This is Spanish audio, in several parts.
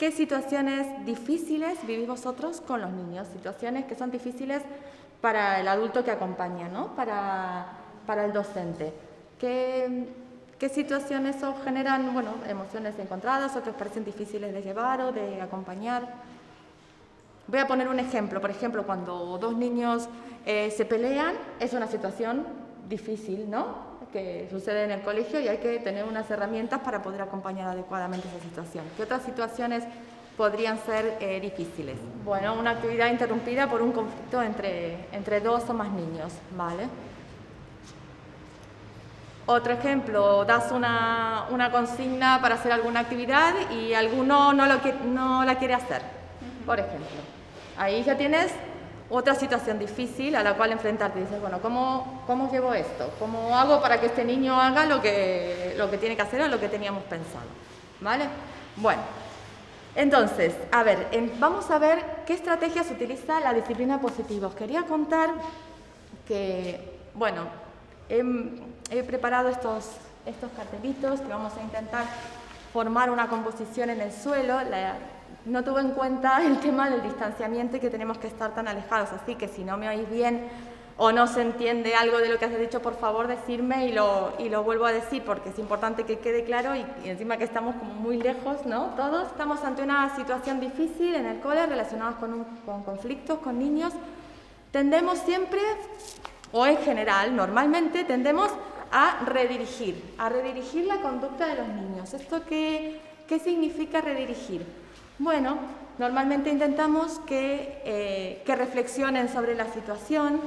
¿qué situaciones difíciles vivís vosotros con los niños? Situaciones que son difíciles para el adulto que acompaña, ¿no? Para el docente. ¿Qué situaciones os generan, bueno, emociones encontradas o que os parecen difíciles de llevar o de acompañar? Voy a poner un ejemplo. Por ejemplo, cuando dos niños se pelean, es una situación difícil, ¿no? Que sucede en el colegio y hay que tener unas herramientas para poder acompañar adecuadamente esa situación. ¿Qué otras situaciones podrían ser difíciles? Bueno, una actividad interrumpida por un conflicto entre dos o más niños, ¿vale? Otro ejemplo, das una consigna para hacer alguna actividad y alguno no la quiere hacer, por ejemplo. Ahí ya tienes otra situación difícil a la cual enfrentarte. Dices, bueno, ¿cómo llevo esto? ¿Cómo hago para que este niño haga lo que tiene que hacer o lo que teníamos pensado? ¿Vale? Bueno, entonces, a ver, vamos a ver qué estrategias utiliza la disciplina positiva. Os quería contar que, bueno, he preparado estos cartelitos que vamos a intentar formar una composición en el suelo. No tuve en cuenta el tema del distanciamiento y que tenemos que estar tan alejados, así que si no me oís bien o no se entiende algo de lo que has dicho, por favor decirme y lo vuelvo a decir porque es importante que quede claro y encima que estamos como muy lejos, ¿no? Todos estamos ante una situación difícil en el cole relacionada con conflictos, con niños. Tendemos siempre, o en general, normalmente, tendemos a redirigir la conducta de los niños. ¿Esto qué significa redirigir? Bueno, normalmente intentamos que reflexionen sobre la situación,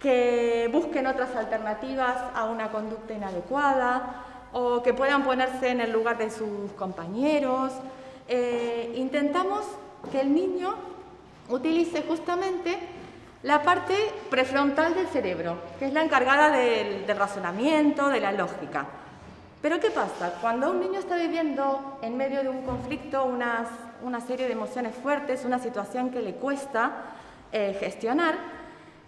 que busquen otras alternativas a una conducta inadecuada o que puedan ponerse en el lugar de sus compañeros. Intentamos que el niño utilice justamente la parte prefrontal del cerebro, que es la encargada del razonamiento, de la lógica. Pero ¿qué pasa? Cuando un niño está viviendo en medio de un conflicto, una serie de emociones fuertes, una situación que le cuesta gestionar,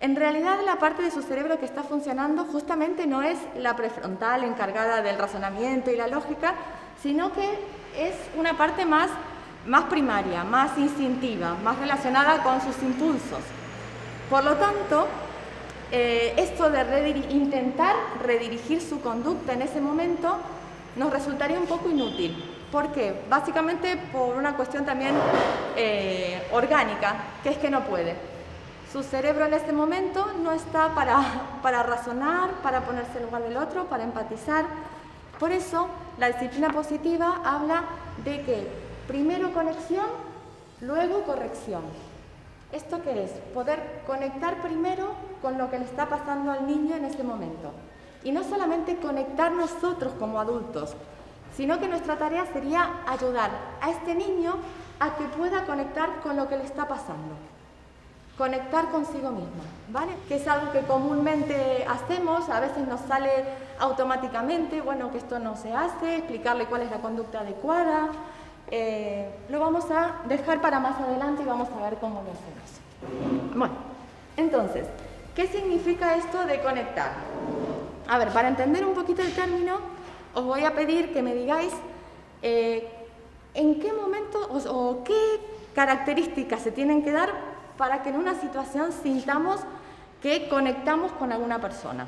en realidad la parte de su cerebro que está funcionando justamente no es la prefrontal encargada del razonamiento y la lógica, sino que es una parte más primaria, más instintiva, más relacionada con sus impulsos. Por lo tanto, esto de intentar redirigir su conducta en ese momento nos resultaría un poco inútil. ¿Por qué? Básicamente por una cuestión también orgánica, que es que no puede. Su cerebro en este momento no está para razonar, para ponerse en lugar del otro, para empatizar. Por eso, la disciplina positiva habla de que primero conexión, luego corrección. ¿Esto qué es? Poder conectar primero con lo que le está pasando al niño en ese momento. Y no solamente conectar nosotros como adultos, sino que nuestra tarea sería ayudar a este niño a que pueda conectar con lo que le está pasando. Conectar consigo mismo, ¿vale? Que es algo que comúnmente hacemos, a veces nos sale automáticamente, bueno, que esto no se hace, explicarle cuál es la conducta adecuada. Lo vamos a dejar para más adelante y vamos a ver cómo lo hacemos. Bueno, entonces, ¿qué significa esto de conectar? A ver, para entender un poquito el término, os voy a pedir que me digáis en qué momento o qué características se tienen que dar para que en una situación sintamos que conectamos con alguna persona.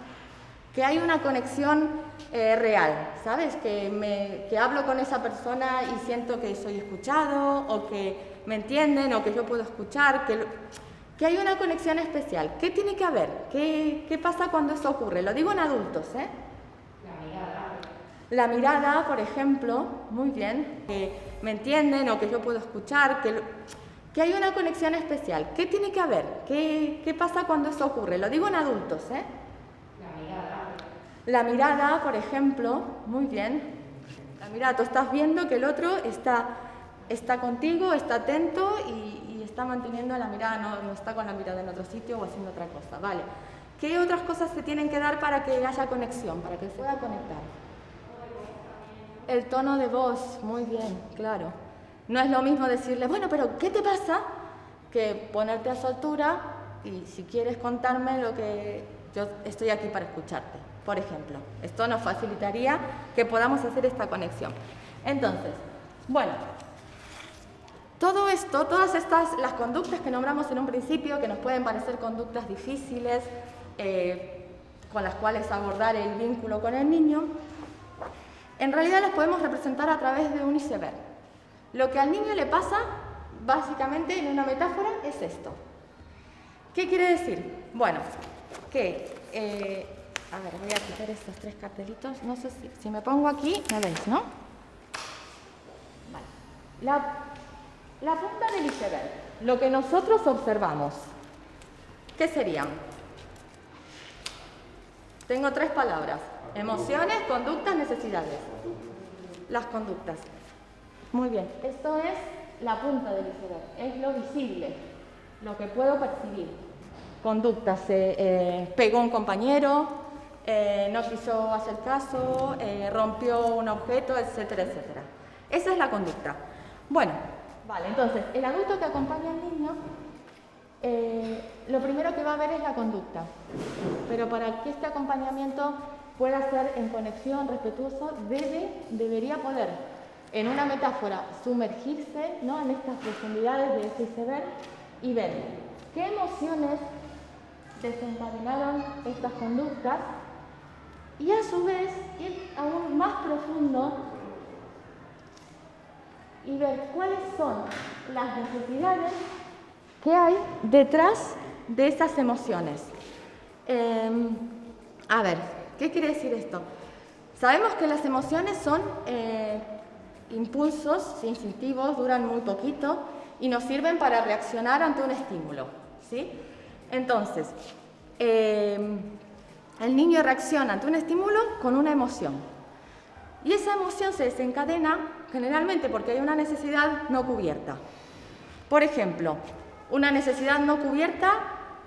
Que hay una conexión real, ¿sabes? Que hablo con esa persona y siento que soy escuchado, o que me entienden, o que yo puedo escuchar, que hay una conexión especial. ¿Qué tiene que haber? ¿Qué pasa cuando eso ocurre? Lo digo en adultos, ¿eh? La mirada, por ejemplo, muy bien, que me entienden o que yo puedo escuchar, que hay una conexión especial. ¿Qué tiene que haber? ¿Qué pasa cuando eso ocurre? Lo digo en adultos, ¿eh? La mirada, por ejemplo, muy bien. La mirada, tú estás viendo que el otro está contigo, está atento y está manteniendo la mirada, no está con la mirada en otro sitio o haciendo otra cosa, ¿vale? ¿Qué otras cosas se tienen que dar para que haya conexión, para que se pueda conectar? El tono de voz, muy bien, claro. No es lo mismo decirle, bueno, pero ¿qué te pasa? Que ponerte a su altura y si quieres contarme lo que yo estoy aquí para escucharte. Por ejemplo, esto nos facilitaría que podamos hacer esta conexión. Entonces, bueno, todo esto, todas estas, las conductas que nombramos en un principio, que nos pueden parecer conductas difíciles, con las cuales abordar el vínculo con el niño, en realidad las podemos representar a través de un iceberg. Lo que al niño le pasa, básicamente en una metáfora, es esto. ¿Qué quiere decir? Bueno, que, a ver, voy a quitar estos 3 cartelitos, no sé si me pongo aquí, me veis, ¿no? Vale. La punta del iceberg, lo que nosotros observamos, ¿qué serían? Tengo 3 palabras: emociones, conductas, necesidades. Las conductas. Muy bien, esto es la punta del iceberg, es lo visible, lo que puedo percibir. Conductas, pegó un compañero, no quiso hacer caso, rompió un objeto, etcétera, etcétera. Esa es la conducta. Bueno, vale, entonces, el adulto que acompaña al niño, lo primero que va a ver es la conducta. Pero para que este acompañamiento pueda ser en conexión, respetuoso, debería poder, en una metáfora, sumergirse, ¿no?, en estas profundidades de ese iceberg y ver qué emociones desencadenaron estas conductas y a su vez ir aún más profundo y ver cuáles son las necesidades que hay detrás de esas emociones. A ver, ¿qué quiere decir esto? Sabemos que las emociones son impulsos instintivos, duran muy poquito y nos sirven para reaccionar ante un estímulo, ¿sí? Entonces, el niño reacciona ante un estímulo con una emoción. Y esa emoción se desencadena generalmente porque hay una necesidad no cubierta. Por ejemplo, una necesidad no cubierta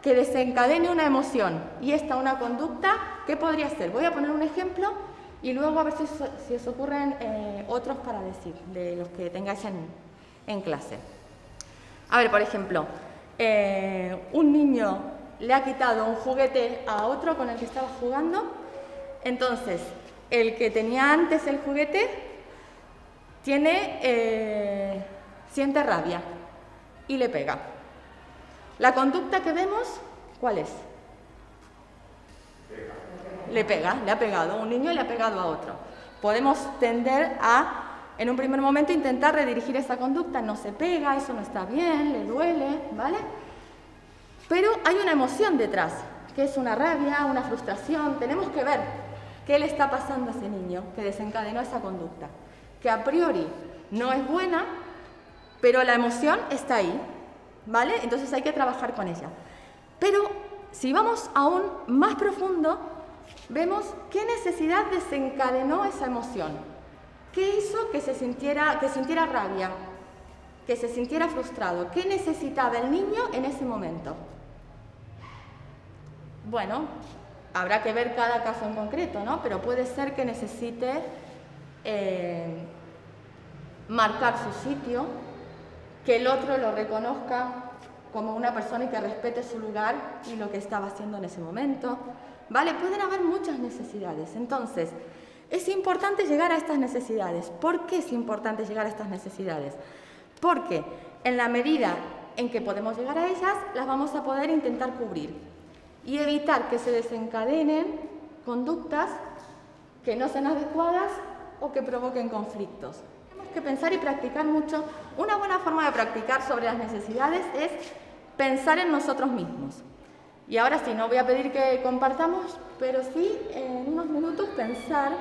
que desencadene una emoción y esta una conducta, ¿qué podría ser? Voy a poner un ejemplo y luego a ver si os ocurren otros para decir, de los que tengáis en clase. A ver, por ejemplo, un niño le ha quitado un juguete a otro con el que estaba jugando, entonces el que tenía antes el juguete siente rabia y le pega. La conducta que vemos, ¿cuál es? Le pega, le ha pegado, un niño le ha pegado a otro. Podemos tender a, en un primer momento, intentar redirigir esa conducta, no se pega, eso no está bien, le duele, ¿vale? Pero hay una emoción detrás, que es una rabia, una frustración. Tenemos que ver qué le está pasando a ese niño que desencadenó esa conducta, que a priori no es buena, pero la emoción está ahí, ¿vale? Entonces hay que trabajar con ella. Pero si vamos aún más profundo, vemos qué necesidad desencadenó esa emoción. ¿Qué hizo que sintiera rabia, que se sintiera frustrado? ¿Qué necesitaba el niño en ese momento? Bueno, habrá que ver cada caso en concreto, ¿no? Pero puede ser que necesite marcar su sitio, que el otro lo reconozca como una persona y que respete su lugar y lo que estaba haciendo en ese momento, ¿vale? Pueden haber muchas necesidades. Entonces, es importante llegar a estas necesidades. ¿Por qué es importante llegar a estas necesidades? Porque en la medida en que podemos llegar a ellas, las vamos a poder intentar cubrir y evitar que se desencadenen conductas que no sean adecuadas o que provoquen conflictos. Tenemos que pensar y practicar mucho. Una buena forma de practicar sobre las necesidades es pensar en nosotros mismos. Y ahora sí, no voy a pedir que compartamos, pero sí en unos minutos pensar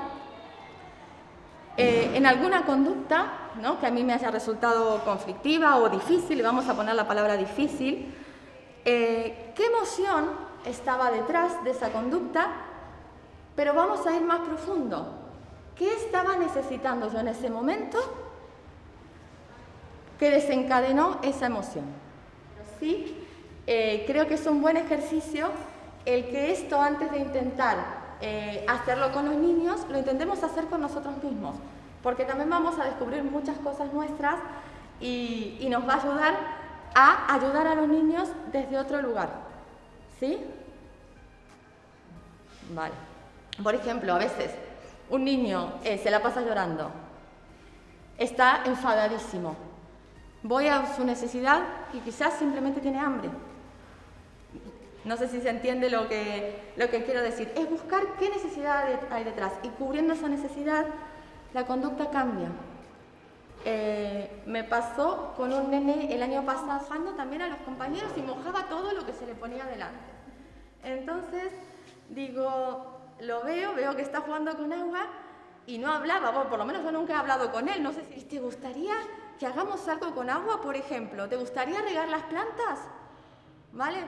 en alguna conducta, ¿no?, que a mí me haya resultado conflictiva o difícil, y vamos a poner la palabra difícil. ¿Qué emoción estaba detrás de esa conducta? Pero vamos a ir más profundo. ¿Qué estaba necesitando yo en ese momento que desencadenó esa emoción? Sí, creo que es un buen ejercicio el que esto, antes de intentar hacerlo con los niños, lo intentemos hacer con nosotros mismos, porque también vamos a descubrir muchas cosas nuestras y nos va a ayudar a los niños desde otro lugar. ¿Sí? Vale. Por ejemplo, a veces un niño se la pasa llorando, está enfadadísimo. voy a su necesidad y quizás simplemente tiene hambre. No sé si se entiende lo que quiero decir. Es buscar qué necesidad hay detrás y cubriendo esa necesidad, la conducta cambia. Me pasó con un nene el año pasado, dejando también a los compañeros y mojaba todo lo que se le ponía delante. Entonces, digo, veo que está jugando con agua y no hablaba, bueno, por lo menos yo nunca he hablado con él. No sé si te gustaría que hagamos algo con agua, por ejemplo. ¿Te gustaría regar las plantas? ¿Vale?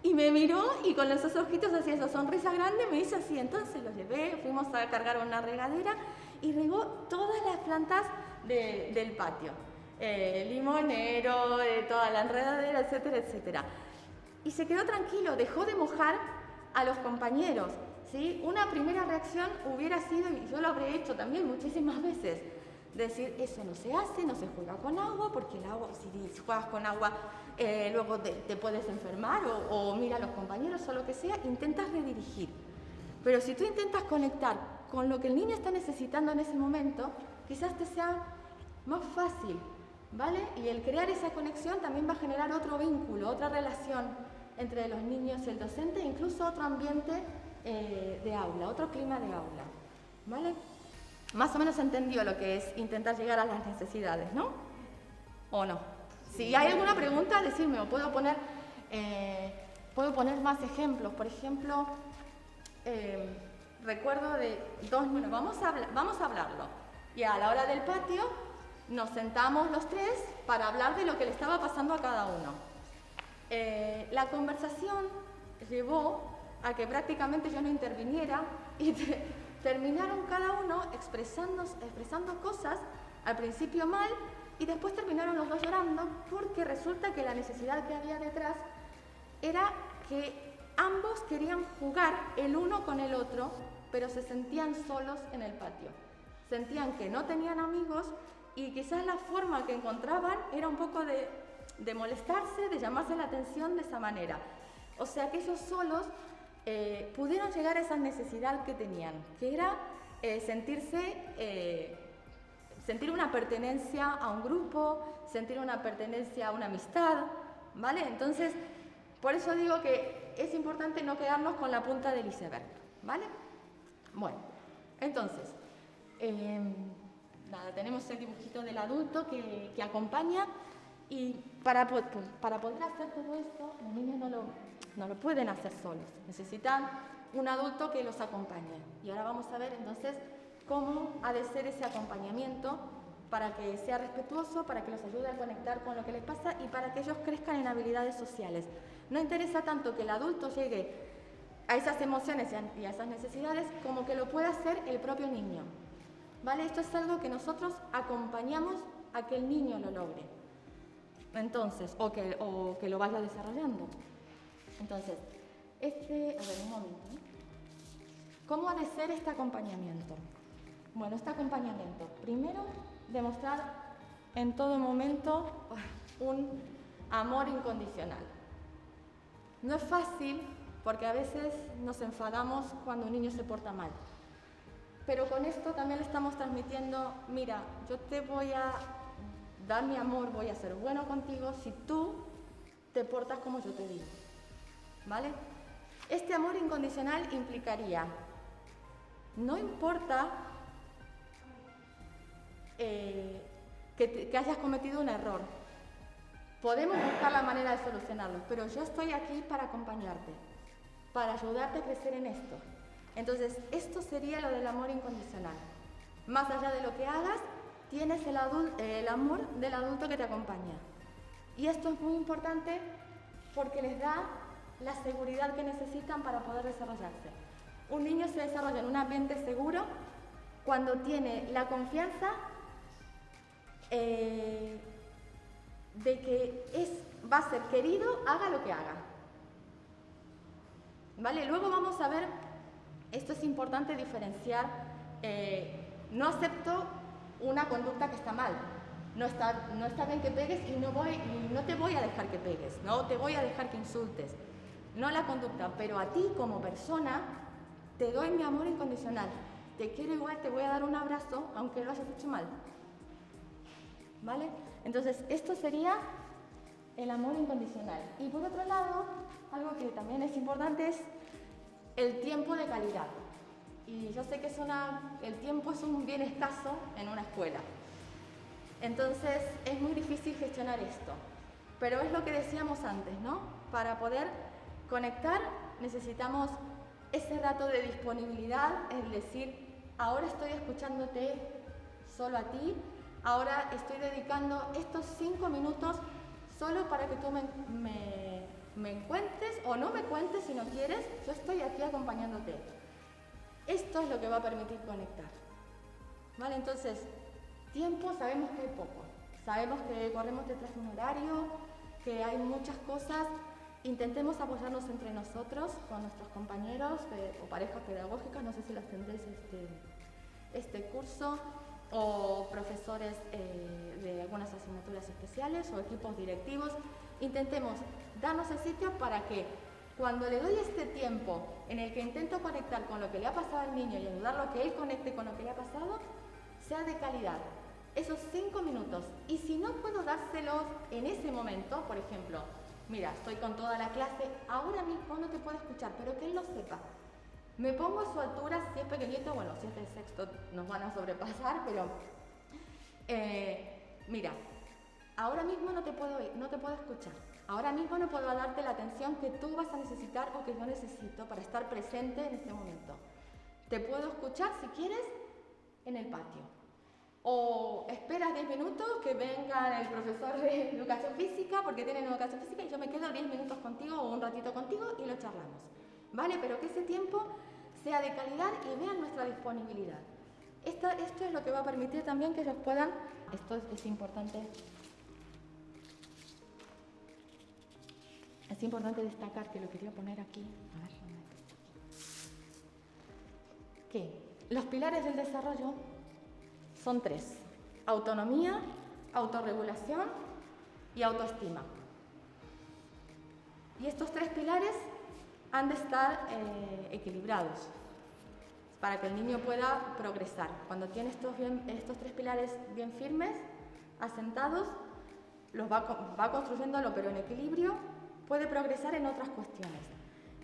Y me miró y con los ojitos así, esa sonrisa grande, me hizo así. Entonces lo llevé, fuimos a cargar una regadera y regó todas las plantas del patio. Limonero, toda la enredadera, etcétera, etcétera. Y se quedó tranquilo, dejó de mojar a los compañeros, ¿sí? Una primera reacción hubiera sido, y yo lo habré hecho también muchísimas veces, decir, eso no se hace, no se juega con agua, porque el agua, si juegas con agua, luego te puedes enfermar, o mira a los compañeros o lo que sea, intentas redirigir. Pero si tú intentas conectar con lo que el niño está necesitando en ese momento, quizás te sea más fácil, ¿vale? Y el crear esa conexión también va a generar otro vínculo, otra relación entre los niños y el docente, incluso otro ambiente de aula, otro clima de aula, ¿vale? Más o menos entendió lo que es intentar llegar a las necesidades, ¿no? ¿O no? Si hay alguna pregunta, decidme, o puedo poner más ejemplos. Por ejemplo, recuerdo de dos, bueno, vamos a hablarlo. Y a la hora del patio nos sentamos los tres para hablar de lo que le estaba pasando a cada uno. La conversación llevó a que prácticamente yo no interviniera y terminaron cada uno expresando cosas, al principio mal, y después terminaron los dos llorando, porque resulta que la necesidad que había detrás era que ambos querían jugar el uno con el otro, pero se sentían solos en el patio. Sentían que no tenían amigos y quizás la forma que encontraban era un poco de molestarse, de llamarse la atención de esa manera. O sea que ellos solos pudieron llegar a esa necesidad que tenían, que era sentir una pertenencia a un grupo, sentir una pertenencia a una amistad, ¿vale? Entonces, por eso digo que es importante no quedarnos con la punta del iceberg, ¿vale? Bueno, entonces, nada, tenemos el dibujito del adulto que acompaña, y para poder hacer todo esto, los niños no lo pueden hacer solos, necesitan un adulto que los acompañe. Y ahora vamos a ver entonces cómo ha de ser ese acompañamiento para que sea respetuoso, para que los ayude a conectar con lo que les pasa y para que ellos crezcan en habilidades sociales. No interesa tanto que el adulto llegue a esas emociones y a esas necesidades como que lo pueda hacer el propio niño, ¿vale? Esto es algo que nosotros acompañamos a que el niño lo logre. Entonces, o que lo vaya desarrollando. Entonces, a ver, un momento, ¿no? ¿Cómo ha de ser este acompañamiento? Bueno, este acompañamiento, primero, demostrar en todo momento un amor incondicional. No es fácil porque a veces nos enfadamos cuando un niño se porta mal. Pero con esto también le estamos transmitiendo, mira, yo te voy a dar mi amor, voy a ser bueno contigo si tú te portas como yo te digo, ¿vale? Este amor incondicional implicaría, no importa que hayas cometido un error, podemos buscar la manera de solucionarlo, pero yo estoy aquí para acompañarte, para ayudarte a crecer en esto. Entonces, esto sería lo del amor incondicional. Más allá de lo que hagas, tienes el amor del adulto que te acompaña. Y esto es muy importante porque les da la seguridad que necesitan para poder desarrollarse. Un niño se desarrolla en un ambiente seguro cuando tiene la confianza de que va a ser querido, haga lo que haga. ¿Vale? Luego vamos a ver, esto es importante diferenciar, no acepto una conducta que está mal. No está bien que pegues y no te voy a dejar que pegues, no te voy a dejar que insultes. No la conducta, pero a ti como persona te doy mi amor incondicional. Te quiero igual, te voy a dar un abrazo, aunque lo hayas hecho mal. ¿Vale? Entonces, esto sería el amor incondicional. Y por otro lado, algo que también es importante es el tiempo de calidad. Y yo sé que el tiempo es un bien escaso en una escuela. Entonces, es muy difícil gestionar esto. Pero es lo que decíamos antes, ¿no? Para poder conectar necesitamos ese rato de disponibilidad, es decir, ahora estoy escuchándote solo a ti, ahora estoy dedicando estos 5 minutos solo para que tú me cuentes o no me cuentes si no quieres, yo estoy aquí acompañándote. Esto es lo que va a permitir conectar. ¿Vale? Entonces, tiempo sabemos que hay poco, sabemos que corremos detrás de un horario, que hay muchas cosas. Intentemos apoyarnos entre nosotros, con nuestros compañeros o parejas pedagógicas, no sé si las tendréis este curso, o profesores de algunas asignaturas especiales o equipos directivos. Intentemos darnos el sitio para que cuando le doy este tiempo en el que intento conectar con lo que le ha pasado al niño y ayudarlo a que él conecte con lo que le ha pasado, sea de calidad. Esos 5 minutos. Y si no puedo dárselos en ese momento, por ejemplo, mira, estoy con toda la clase, ahora mismo no te puedo escuchar, pero que él lo sepa. Me pongo a su altura, si es pequeñito, bueno, si es de sexto nos van a sobrepasar, pero mira, ahora mismo no te puedo escuchar. Ahora mismo no puedo darte la atención que tú vas a necesitar o que yo necesito para estar presente en este momento. Te puedo escuchar, si quieres, en el patio. O esperas 10 minutos que venga el profesor de educación física, porque tienen educación física, y yo me quedo 10 minutos contigo o un ratito contigo y lo charlamos. ¿Vale? Pero que ese tiempo sea de calidad y vean nuestra disponibilidad. Esto es lo que va a permitir también que ellos puedan, esto es importante. Es importante destacar, que lo quería poner aquí, a ver, que los pilares del desarrollo son 3: autonomía, autorregulación y autoestima. Y estos 3 pilares han de estar equilibrados para que el niño pueda progresar. Cuando tiene estos 3 pilares bien firmes, asentados, los va construyéndolo, pero en equilibrio, puede progresar en otras cuestiones.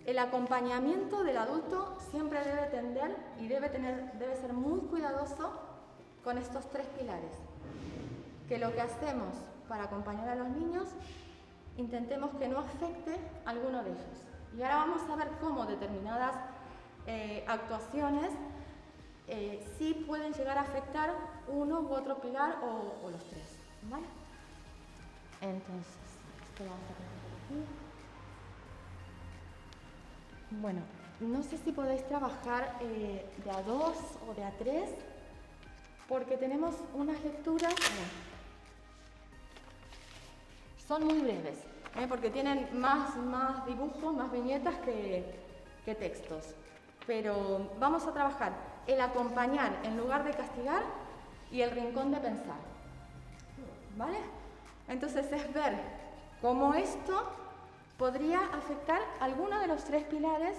El acompañamiento del adulto siempre debe tender y debe ser muy cuidadoso con estos 3 pilares. Que lo que hacemos para acompañar a los niños, intentemos que no afecte a alguno de ellos. Y ahora vamos a ver cómo determinadas actuaciones sí pueden llegar a afectar uno u otro pilar o los 3. ¿Vale? Entonces, esto vamos a poner por aquí. Bueno, no sé si podéis trabajar de a 2 o de a 3, porque tenemos unas lecturas, son muy breves, porque tienen más dibujos, más viñetas que textos. Pero vamos a trabajar el acompañar en lugar de castigar y el rincón de pensar. ¿Vale? Entonces es ver cómo esto podría afectar alguno de los 3 pilares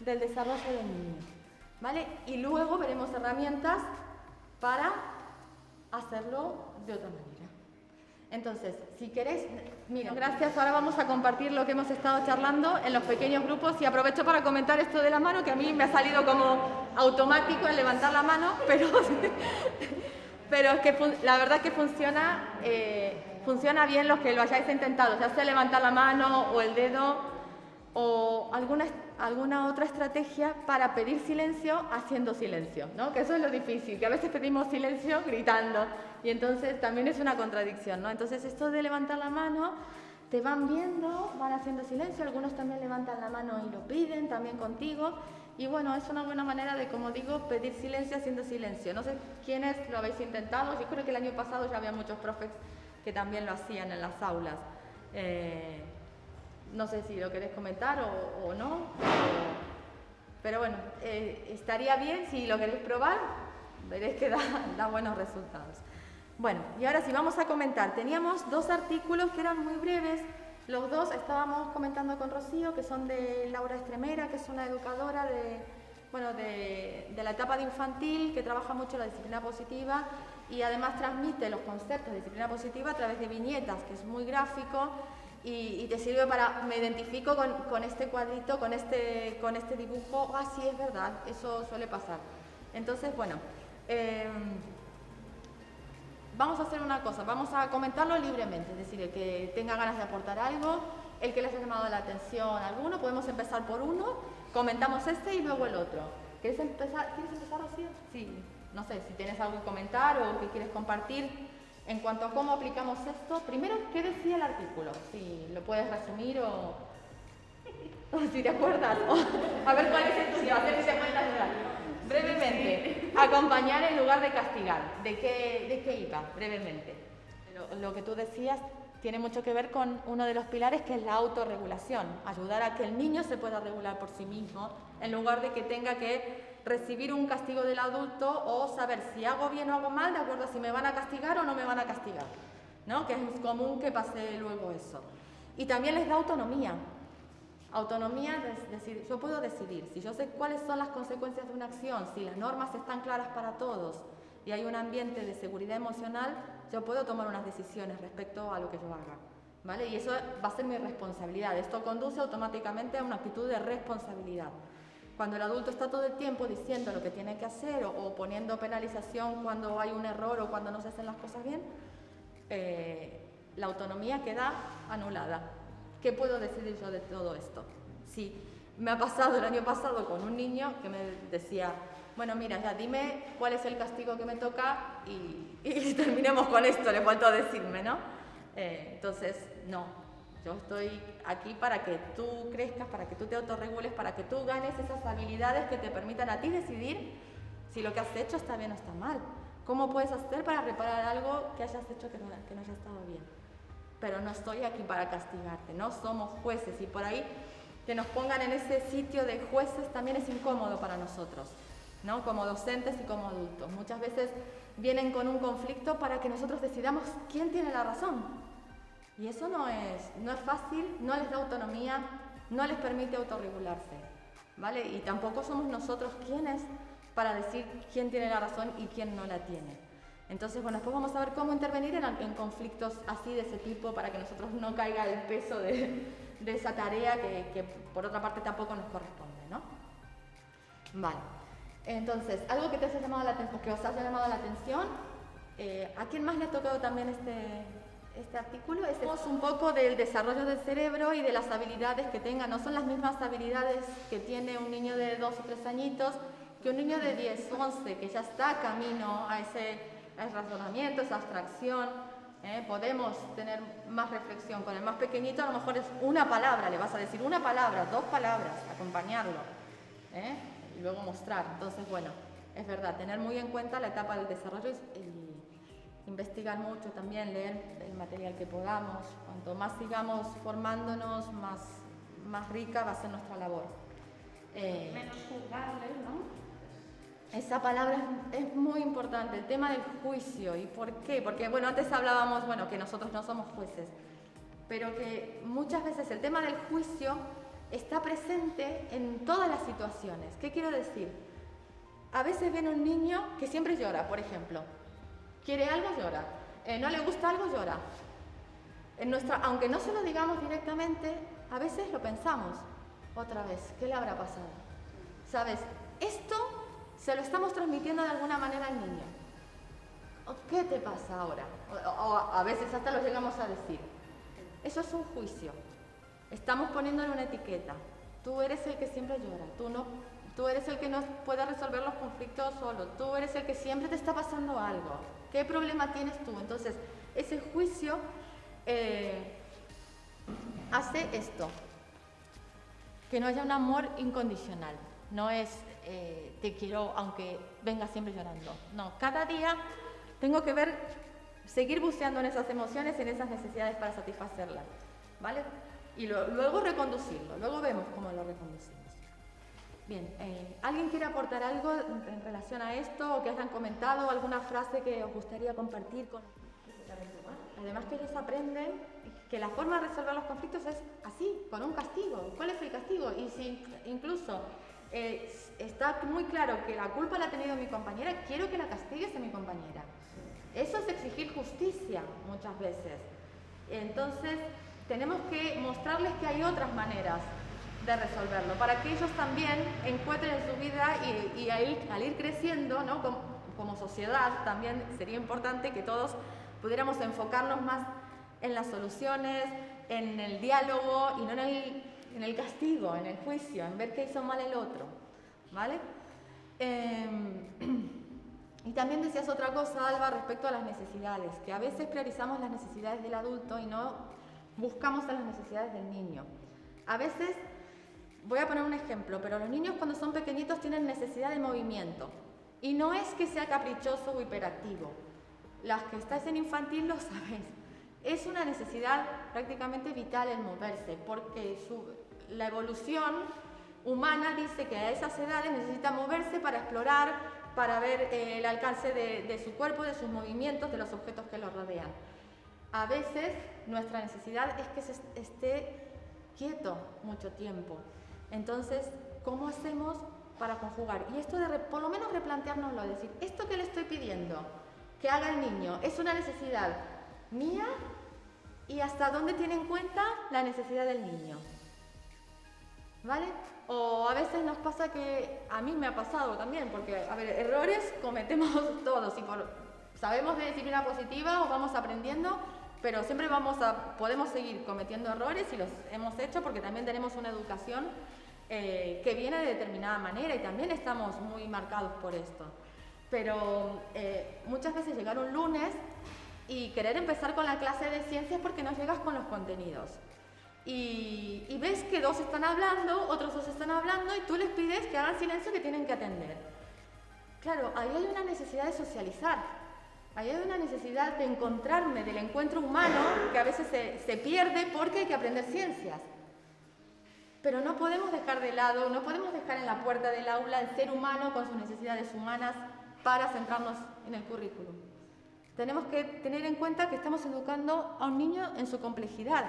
del desarrollo del niño. ¿Vale? Y luego veremos herramientas para hacerlo de otra manera. Entonces, si queréis, mira, gracias, ahora vamos a compartir lo que hemos estado charlando en los pequeños grupos y aprovecho para comentar esto de la mano, que a mí me ha salido como automático el levantar la mano, pero es que la verdad que funciona bien los que lo hayáis intentado, ya sea levantar la mano o el dedo o alguna otra estrategia para pedir silencio haciendo silencio, ¿no? Que eso es lo difícil, que a veces pedimos silencio gritando y entonces también es una contradicción, ¿no? Entonces esto de levantar la mano, te van viendo, van haciendo silencio, algunos también levantan la mano y lo piden también contigo y bueno, es una buena manera de, como digo, pedir silencio haciendo silencio. No sé quiénes lo habéis intentado, yo creo que el año pasado ya había muchos profes que también lo hacían en las aulas. No sé si lo queréis comentar o no, pero bueno, estaría bien si lo queréis probar, veréis que da buenos resultados. Bueno, y ahora sí vamos a comentar. Teníamos 2 artículos que eran muy breves, los 2 estábamos comentando con Rocío, que son de Laura Estremera, que es una educadora de la etapa de infantil, que trabaja mucho la disciplina positiva y además transmite los conceptos de disciplina positiva a través de viñetas, que es muy gráfico y te sirve para, me identifico con este cuadrito, con este dibujo, sí, es verdad, eso suele pasar. Entonces, bueno, vamos a hacer una cosa, vamos a comentarlo libremente, es decir, el que tenga ganas de aportar algo, el que les haya llamado la atención alguno, podemos empezar por uno, comentamos este y luego el otro. ¿Quieres empezar, Rocío? Sí, no sé, si tienes algo que comentar o que quieres compartir en cuanto a cómo aplicamos esto. Primero, ¿qué decía el artículo? Si lo puedes resumir o si te acuerdas, a ver cuál es el tuyo, a ver si te acuerdas. Brevemente, acompañar en lugar de castigar. ¿De qué iba? Brevemente. Lo que tú decías tiene mucho que ver con uno de los pilares, que es la autorregulación. Ayudar a que el niño se pueda regular por sí mismo, en lugar de que tenga que recibir un castigo del adulto o saber si hago bien o hago mal, de acuerdo a si me van a castigar o no me van a castigar, ¿no? Que es común que pase luego eso. Y también les da autonomía. Autonomía es decir, yo puedo decidir, si yo sé cuáles son las consecuencias de una acción, si las normas están claras para todos y hay un ambiente de seguridad emocional, yo puedo tomar unas decisiones respecto a lo que yo haga, ¿vale? Y eso va a ser mi responsabilidad. Esto conduce automáticamente a una actitud de responsabilidad. Cuando el adulto está todo el tiempo diciendo lo que tiene que hacer o poniendo penalización cuando hay un error o cuando no se hacen las cosas bien, la autonomía queda anulada. ¿Qué puedo decidir yo de todo esto? Sí, me ha pasado el año pasado con un niño que me decía, bueno, mira, ya dime cuál es el castigo que me toca y terminemos con esto, le faltó decirme, ¿no? Entonces, no, yo estoy aquí para que tú crezcas, para que tú te autorregules, para que tú ganes esas habilidades que te permitan a ti decidir si lo que has hecho está bien o está mal. ¿Cómo puedes hacer para reparar algo que hayas hecho que no haya estado bien? Pero no estoy aquí para castigarte, no somos jueces y por ahí que nos pongan en ese sitio de jueces también es incómodo para nosotros, ¿no? Como docentes y como adultos. Muchas veces vienen con un conflicto para que nosotros decidamos quién tiene la razón. Y eso no es fácil, no les da autonomía, no les permite autorregularse, ¿vale? Y tampoco somos nosotros quienes para decir quién tiene la razón y quién no la tiene. Entonces, bueno, después vamos a ver cómo intervenir en conflictos así de ese tipo para que nosotros no caiga el peso de esa tarea que por otra parte tampoco nos corresponde, ¿no? Vale. Entonces, algo que te haya llamado la atención, que os haya llamado la atención, ¿a quién más le ha tocado también este artículo? Es un poco del desarrollo del cerebro y de las habilidades que tenga. No son las mismas habilidades que tiene un niño de 2 o 3 añitos que un niño de 10 o 11 que ya está camino a ese razonamiento, esa abstracción. Podemos tener más reflexión. Con el más pequeñito a lo mejor es una palabra, le vas a decir una palabra, 2 palabras, acompañarlo, y luego mostrar. Entonces, bueno, es verdad, tener muy en cuenta la etapa del desarrollo y investigar mucho también, leer el material que podamos. Cuanto más sigamos formándonos, más rica va a ser nuestra labor. Menos juzgarles, ¿no? Esa palabra es muy importante, el tema del juicio. ¿Y por qué? Porque, bueno, antes hablábamos, bueno, que nosotros no somos jueces, pero que muchas veces el tema del juicio está presente en todas las situaciones. ¿Qué quiero decir? A veces viene un niño que siempre llora, por ejemplo. Quiere algo, llora. No le gusta algo, llora. Aunque no se lo digamos directamente, a veces lo pensamos. Otra vez, ¿qué le habrá pasado? ¿Sabes? Esto se lo estamos transmitiendo de alguna manera al niño. ¿Qué te pasa ahora? O a veces hasta lo llegamos a decir. Eso es un juicio. Estamos poniéndole una etiqueta. Tú eres el que siempre llora. Tú eres el que no puede resolver los conflictos solo. Tú eres el que siempre te está pasando algo. ¿Qué problema tienes tú? Entonces, ese juicio hace esto. Que no haya un amor incondicional. No es te quiero aunque venga siempre llorando. No, cada día tengo que seguir buceando en esas emociones, en esas necesidades para satisfacerlas, ¿vale? Y luego reconducirlo, luego vemos cómo lo reconducimos. Bien, ¿alguien quiere aportar algo en relación a esto o que hayan comentado, alguna frase que os gustaría compartir con además que ellos aprenden que la forma de resolver los conflictos es así, con un castigo. ¿Cuál es el castigo? Y si incluso está muy claro que la culpa la ha tenido mi compañera, quiero que la castigues a mi compañera. Eso es exigir justicia muchas veces. Entonces, tenemos que mostrarles que hay otras maneras de resolverlo, para que ellos también encuentren en su vida y al ir creciendo, ¿no? Como sociedad, también sería importante que todos pudiéramos enfocarnos más en las soluciones, en el diálogo y no en el castigo, en el juicio, en ver qué hizo mal el otro, ¿vale? Y también decías otra cosa, Alba, respecto a las necesidades, que a veces priorizamos las necesidades del adulto y no buscamos en las necesidades del niño. A veces, voy a poner un ejemplo, pero los niños cuando son pequeñitos tienen necesidad de movimiento. Y no es que sea caprichoso o hiperactivo. Las que estáis en infantil lo sabéis. Es una necesidad prácticamente vital el moverse, porque la evolución humana dice que a esas edades necesita moverse para explorar, para ver el alcance de su cuerpo, de sus movimientos, de los objetos que lo rodean. A veces nuestra necesidad es que se esté quieto mucho tiempo. Entonces, ¿cómo hacemos para conjugar? Y esto de por lo menos replanteárnoslo, es decir, esto que le estoy pidiendo que haga el niño es una necesidad mía y hasta dónde tiene en cuenta la necesidad del niño. ¿Vale? O a veces nos pasa que, a mí me ha pasado también, porque, a ver, errores cometemos todos y sabemos de disciplina positiva o vamos aprendiendo, pero siempre podemos seguir cometiendo errores y los hemos hecho porque también tenemos una educación que viene de determinada manera y también estamos muy marcados por esto. Pero muchas veces llegar un lunes y querer empezar con la clase de ciencias porque no llegas con los contenidos. Y ves que dos están hablando, otros dos están hablando y tú les pides que hagan silencio, que tienen que atender. Claro, ahí hay una necesidad de socializar, ahí hay una necesidad de encontrarme, del encuentro humano, que a veces se pierde porque hay que aprender ciencias. Pero no podemos dejar de lado, no podemos dejar en la puerta del aula el ser humano con sus necesidades humanas para centrarnos en el currículum. Tenemos que tener en cuenta que estamos educando a un niño en su complejidad,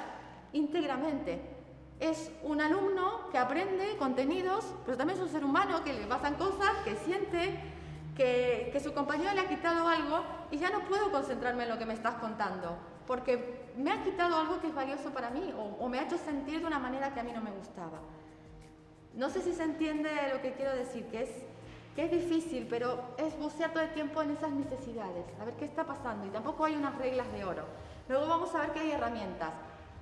íntegramente. Es un alumno que aprende contenidos, pero también es un ser humano que le pasan cosas, que siente que su compañero le ha quitado algo y ya no puedo concentrarme en lo que me estás contando, porque me ha quitado algo que es valioso para mí o me ha hecho sentir de una manera que a mí no me gustaba. No sé si se entiende lo que quiero decir, que es difícil, pero es bucear todo el tiempo en esas necesidades, a ver qué está pasando, y tampoco hay unas reglas de oro. Luego vamos a ver que hay herramientas,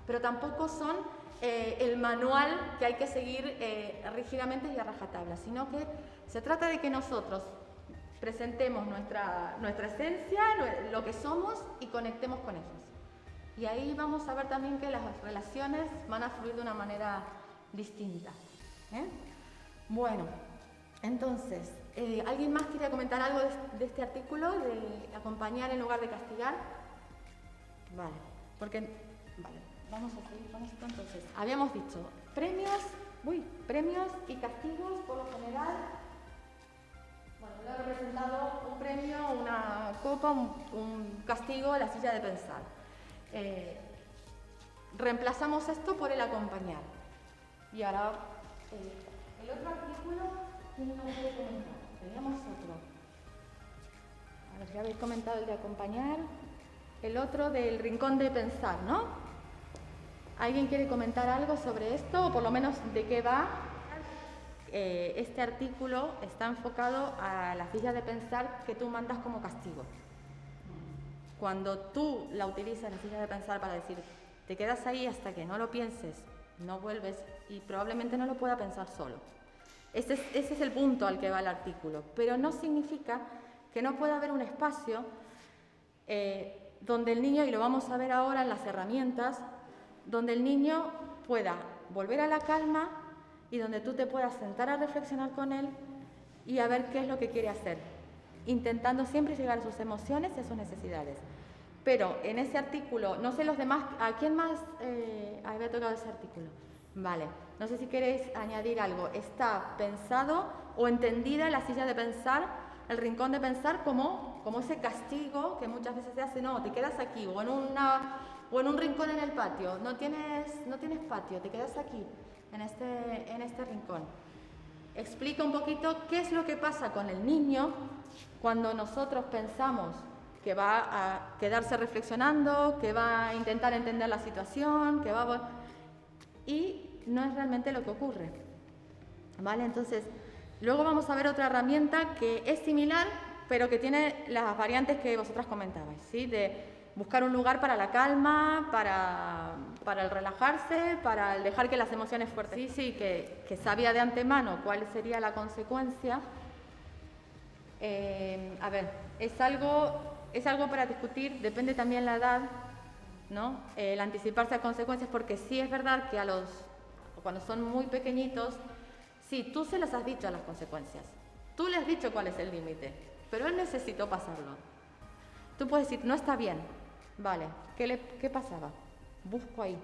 pero tampoco son el manual que hay que seguir rígidamente y a rajatabla, sino que se trata de que nosotros presentemos nuestra esencia, lo que somos y conectemos con ellos. Y ahí vamos a ver también que las relaciones van a fluir de una manera distinta. Bueno, entonces, ¿alguien más quería comentar algo de este artículo, de acompañar en lugar de castigar? Vale, vamos a seguir con esto entonces. Habíamos dicho, premios y castigos por lo general. Bueno, lo he representado un premio, una copa, un castigo, la silla de pensar. Reemplazamos esto por el acompañar. Y ahora, el otro artículo, ¿quién no puede comentar? Teníamos otro. A ver, ya habéis comentado el de acompañar. El otro del rincón de pensar, ¿no? ¿Alguien quiere comentar algo sobre esto? O por lo menos de qué va. Este artículo está enfocado a la silla de pensar que tú mandas como castigo. Cuando tú la utilizas, la silla de pensar, para decir, te quedas ahí hasta que no lo pienses, no vuelves y probablemente no lo pueda pensar solo. Ese es el punto al que va el artículo, pero no significa que no pueda haber un espacio donde el niño, y lo vamos a ver ahora en las herramientas, donde el niño pueda volver a la calma y donde tú te puedas sentar a reflexionar con él y a ver qué es lo que quiere hacer, intentando siempre llegar a sus emociones y a sus necesidades. Pero en ese artículo, no sé los demás, ¿a quién más había tocado ese artículo? Vale, no sé si queréis añadir algo. Está pensado o entendida la silla de pensar, el rincón de pensar como ese castigo que muchas veces se hace, no, te quedas aquí, o en un rincón en el patio, no tienes patio, te quedas aquí, en este rincón. Explica un poquito qué es lo que pasa con el niño cuando nosotros pensamos que va a quedarse reflexionando, que va a intentar entender la situación, y no es realmente lo que ocurre. ¿Vale? Entonces, luego vamos a ver otra herramienta que es similar, pero que tiene las variantes que vosotras comentabais, ¿sí? De buscar un lugar para la calma, para el relajarse, para el dejar que las emociones fuertes. Sí, que sabía de antemano cuál sería la consecuencia. A ver, es algo para discutir, depende también la edad, ¿no? El anticiparse a consecuencias, porque sí es verdad que cuando son muy pequeñitos, sí, tú se las has dicho a las consecuencias, tú le has dicho cuál es el límite, pero él necesitó pasarlo. Tú puedes decir, no está bien, vale, ¿qué pasaba? Busco ahí,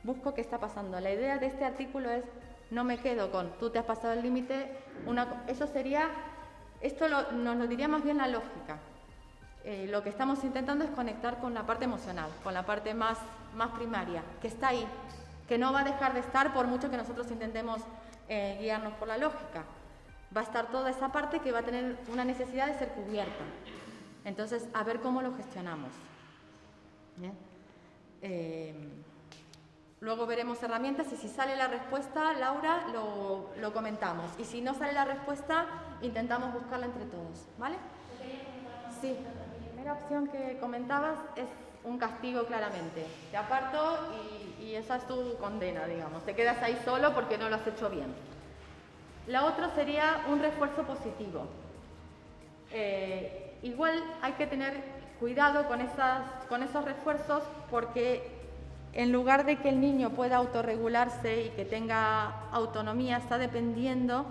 busco qué está pasando. La idea de este artículo es, no me quedo con, tú te has pasado el límite, eso sería, nos lo diría más bien la lógica. Lo que estamos intentando es conectar con la parte emocional, con la parte más primaria, que está ahí, que no va a dejar de estar por mucho que nosotros intentemos guiarnos por la lógica. Va a estar toda esa parte que va a tener una necesidad de ser cubierta. Entonces, a ver cómo lo gestionamos. ¿Bien? Luego veremos herramientas y si sale la respuesta, Laura, lo comentamos. Y si no sale la respuesta, intentamos buscarla entre todos. ¿Vale? Sí. La primera opción que comentabas es un castigo claramente. Te aparto y esa es tu condena, digamos. Te quedas ahí solo porque no lo has hecho bien. La otra sería un refuerzo positivo. Igual hay que tener cuidado con esos refuerzos porque en lugar de que el niño pueda autorregularse y que tenga autonomía, está dependiendo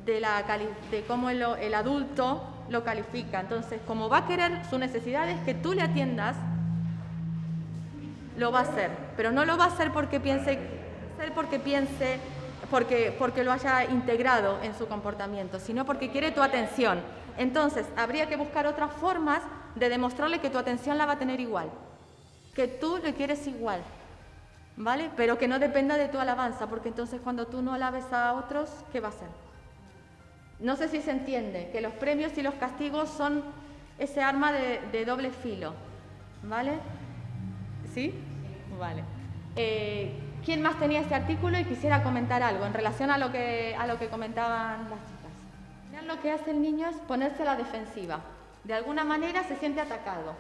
de cómo el adulto lo califica. Entonces, como va a querer su necesidad es que tú le atiendas, lo va a hacer, pero no lo va a hacer porque lo haya integrado en su comportamiento, sino porque quiere tu atención. Entonces, habría que buscar otras formas de demostrarle que tu atención la va a tener igual, que tú le quieres igual, ¿vale? Pero que no dependa de tu alabanza, porque entonces cuando tú no alabes a otros, ¿qué va a hacer? No sé si se entiende, que los premios y los castigos son ese arma de doble filo, ¿vale? ¿Sí? Vale. ¿Quién más tenía este artículo y quisiera comentar algo en relación a lo que comentaban las chicas? Lo que hace el niño es ponerse a la defensiva. De alguna manera se siente atacado.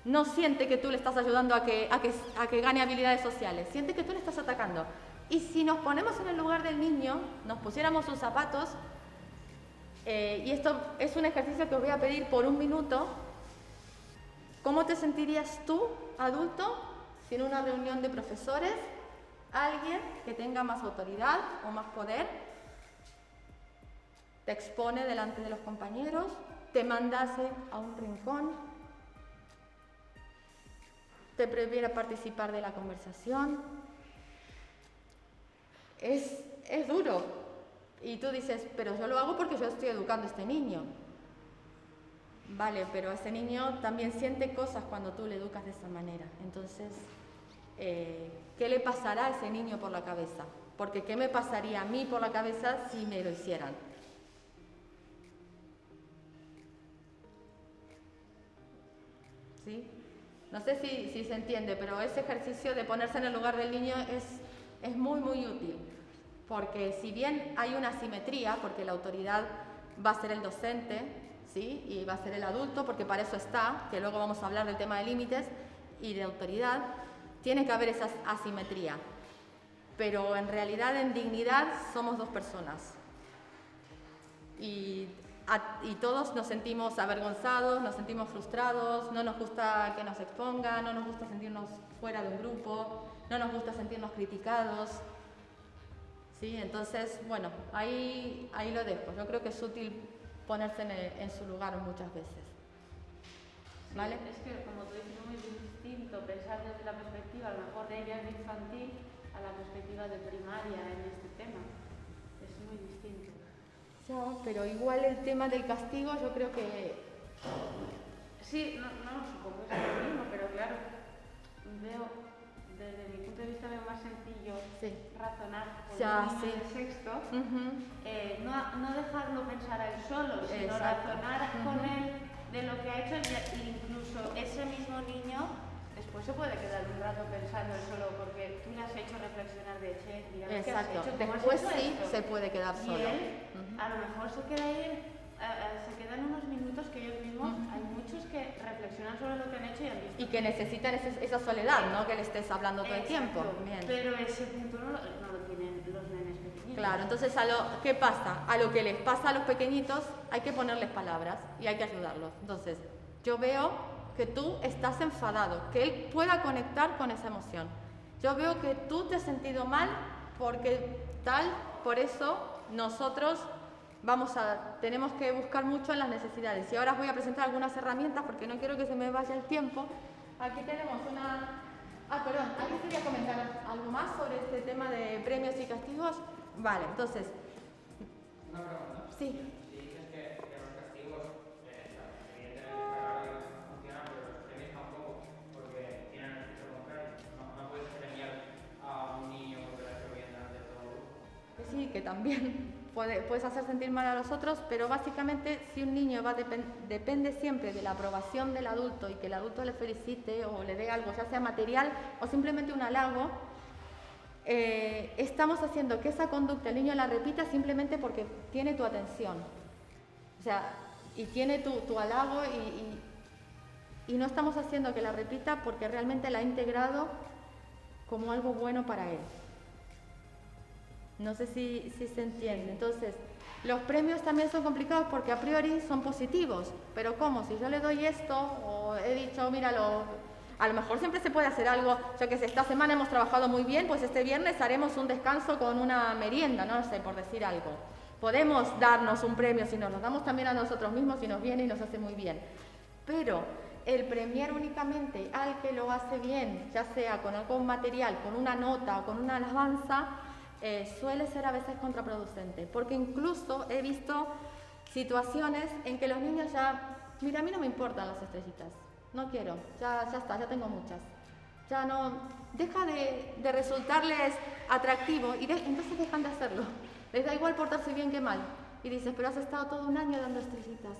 No siente que tú le estás ayudando a que gane habilidades sociales. Siente que tú le estás atacando. Y si nos ponemos en el lugar del niño, nos pusiéramos sus zapatos, y esto es un ejercicio que os voy a pedir por 1 minuto, ¿cómo te sentirías tú, adulto, si en una reunión de profesores alguien que tenga más autoridad o más poder te expone delante de los compañeros, te mandase a un rincón, te prohibiera participar de la conversación? Es duro. Y tú dices, pero yo lo hago porque yo estoy educando a este niño. Vale, pero ese niño también siente cosas cuando tú le educas de esa manera. Entonces, ¿qué le pasará a ese niño por la cabeza? Porque ¿qué me pasaría a mí por la cabeza si me lo hicieran? ¿Sí? No sé si se entiende, pero ese ejercicio de ponerse en el lugar del niño es muy, muy útil. Porque si bien hay una asimetría, porque la autoridad va a ser el docente, ¿sí? Y va a ser el adulto, porque para eso está, que luego vamos a hablar del tema de límites y de autoridad, tiene que haber esa asimetría. Pero en realidad en dignidad somos 2 personas. Y todos nos sentimos avergonzados, nos sentimos frustrados, no nos gusta que nos expongan, no nos gusta sentirnos fuera de un grupo, no nos gusta sentirnos criticados. ¿Sí? Entonces, bueno, ahí lo dejo. Yo creo que es útil ponerse en su lugar muchas veces. ¿Vale? Sí, es que, como tú dices, es muy distinto pensar desde la perspectiva, a lo mejor de ella de infantil, a la perspectiva de primaria en este tema. Es muy distinto. Ya, pero igual el tema del castigo yo creo que... Sí, no, supongo que es lo mismo, pero claro, desde mi punto de vista veo más sencillo razonar con un niño de sexto, no dejarlo pensar a él solo, sino razonar con él de lo que ha hecho, incluso ese mismo niño después se puede quedar un rato pensando solo porque tú le has hecho reflexionar de che, mira lo que has Exacto. hecho, ¿cómo has Después hecho sí esto? se puede quedar Y solo. él a lo mejor se queda ahí, se quedan unos minutos que ellos mismos, hay muchos que reflexionan sobre lo que han hecho y han visto. Y que necesitan esa soledad, ¿no? Que le estés hablando todo el tiempo. Bien. Pero ese punto no lo tienen los nenes pequeñitos. Claro, entonces ¿qué pasa? A lo que les pasa a los pequeñitos hay que ponerles palabras y hay que ayudarlos. Entonces, yo veo que tú estás enfadado, que él pueda conectar con esa emoción. Yo veo que tú te has sentido mal porque tal, por eso nosotros tenemos que buscar mucho en las necesidades. Y ahora os voy a presentar algunas herramientas porque no quiero que se me vaya el tiempo. Aquí tenemos perdón, ¿alguien quería comentar algo más sobre este tema de premios y castigos? Vale, entonces... Una pregunta. Sí. Si dices que los castigos, evidentemente está claro que no funcionan, pero los premios tampoco, porque tienen el efecto contrario. No puedes premiar a un niño porque lo ha hecho bien delante de todo el grupo. Sí, que también puedes hacer sentir mal a los otros, pero básicamente si un niño depende siempre de la aprobación del adulto y que el adulto le felicite o le dé algo, ya sea material o simplemente un halago, estamos haciendo que esa conducta el niño la repita simplemente porque tiene tu atención. O sea, y tiene tu halago y no estamos haciendo que la repita porque realmente la ha integrado como algo bueno para él. No sé si se entiende. Entonces, los premios también son complicados porque a priori son positivos. Pero ¿cómo? Si yo le doy esto o he dicho, míralo, a lo mejor siempre se puede hacer algo. Yo que sé, esta semana hemos trabajado muy bien, pues este viernes haremos un descanso con una merienda, no sé, por decir algo. Podemos darnos un premio si nos lo damos también a nosotros mismos, si nos viene y nos hace muy bien. Pero el premiar únicamente al que lo hace bien, ya sea con algo material, con una nota o con una alabanza, suele ser a veces contraproducente, porque incluso he visto situaciones en que los niños ya, mira, a mí no me importan las estrellitas, no quiero, ya está, ya tengo muchas, ya no, deja de resultarles atractivo y entonces dejan de hacerlo, les da igual portarse bien que mal, y dices, pero has estado todo un año dando estrellitas,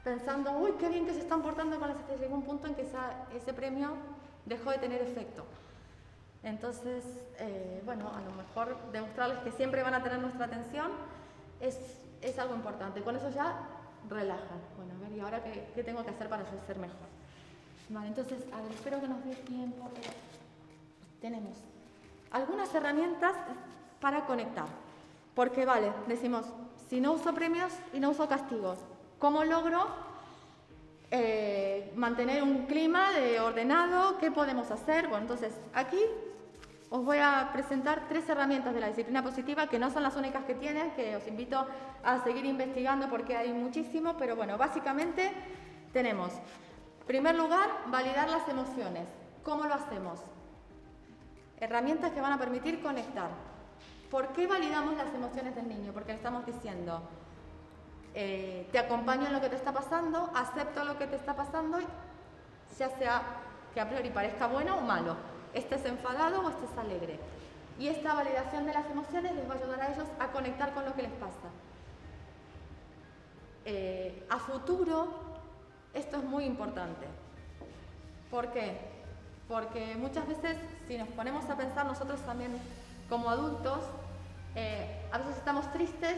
pensando, uy, qué bien que se están portando con las estrellas, llegó un punto en que ese premio dejó de tener efecto. Entonces, bueno, a lo mejor demostrarles que siempre van a tener nuestra atención es algo importante. Con eso ya relajan. Bueno, a ver, ¿y ahora qué tengo que hacer para yo ser mejor? Vale, entonces, a ver, espero que nos dé tiempo. Tenemos algunas herramientas para conectar. Porque, vale, decimos, si no uso premios y no uso castigos, ¿cómo logro mantener un clima ordenado? ¿Qué podemos hacer? Bueno, entonces, aquí os voy a presentar 3 herramientas de la disciplina positiva que no son las únicas que tienen, que os invito a seguir investigando porque hay muchísimo, pero bueno, básicamente tenemos, en primer lugar, validar las emociones. ¿Cómo lo hacemos? Herramientas que van a permitir conectar. ¿Por qué validamos las emociones del niño? Porque le estamos diciendo, te acompaño en lo que te está pasando, acepto lo que te está pasando, ya sea que a priori parezca bueno o malo, estés enfadado o estés alegre. Y esta validación de las emociones les va a ayudar a ellos a conectar con lo que les pasa. A futuro, esto es muy importante. ¿Por qué? Porque muchas veces, si nos ponemos a pensar nosotros también como adultos, a veces estamos tristes,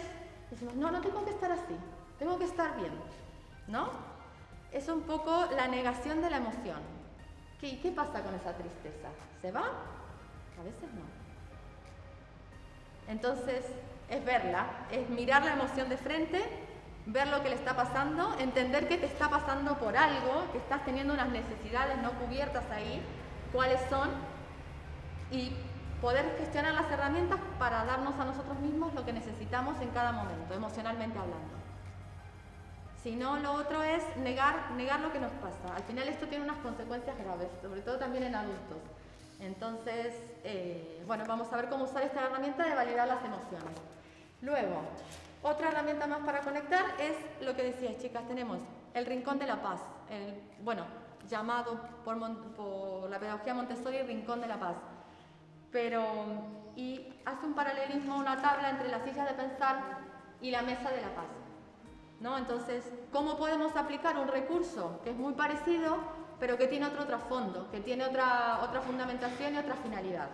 decimos, no tengo que estar así, tengo que estar bien, ¿no? Es un poco la negación de la emoción. ¿Qué pasa con esa tristeza? ¿Se va? A veces no. Entonces, es verla, es mirar la emoción de frente, ver lo que le está pasando, entender que te está pasando por algo, que estás teniendo unas necesidades no cubiertas ahí, cuáles son, y poder gestionar las herramientas para darnos a nosotros mismos lo que necesitamos en cada momento, emocionalmente hablando. Si no, lo otro es negar lo que nos pasa. Al final esto tiene unas consecuencias graves, sobre todo también en adultos. Entonces, bueno, vamos a ver cómo usar esta herramienta de validar las emociones. Luego, otra herramienta más para conectar es lo que decíais, chicas, tenemos el Rincón de la Paz, llamado por la pedagogía Montessori Rincón de la Paz. Y hace un paralelismo, una tabla entre la silla de pensar y la mesa de la paz. ¿no? Entonces, ¿cómo podemos aplicar un recurso que es muy parecido, pero que tiene otro trasfondo, que tiene otra fundamentación y otra finalidad?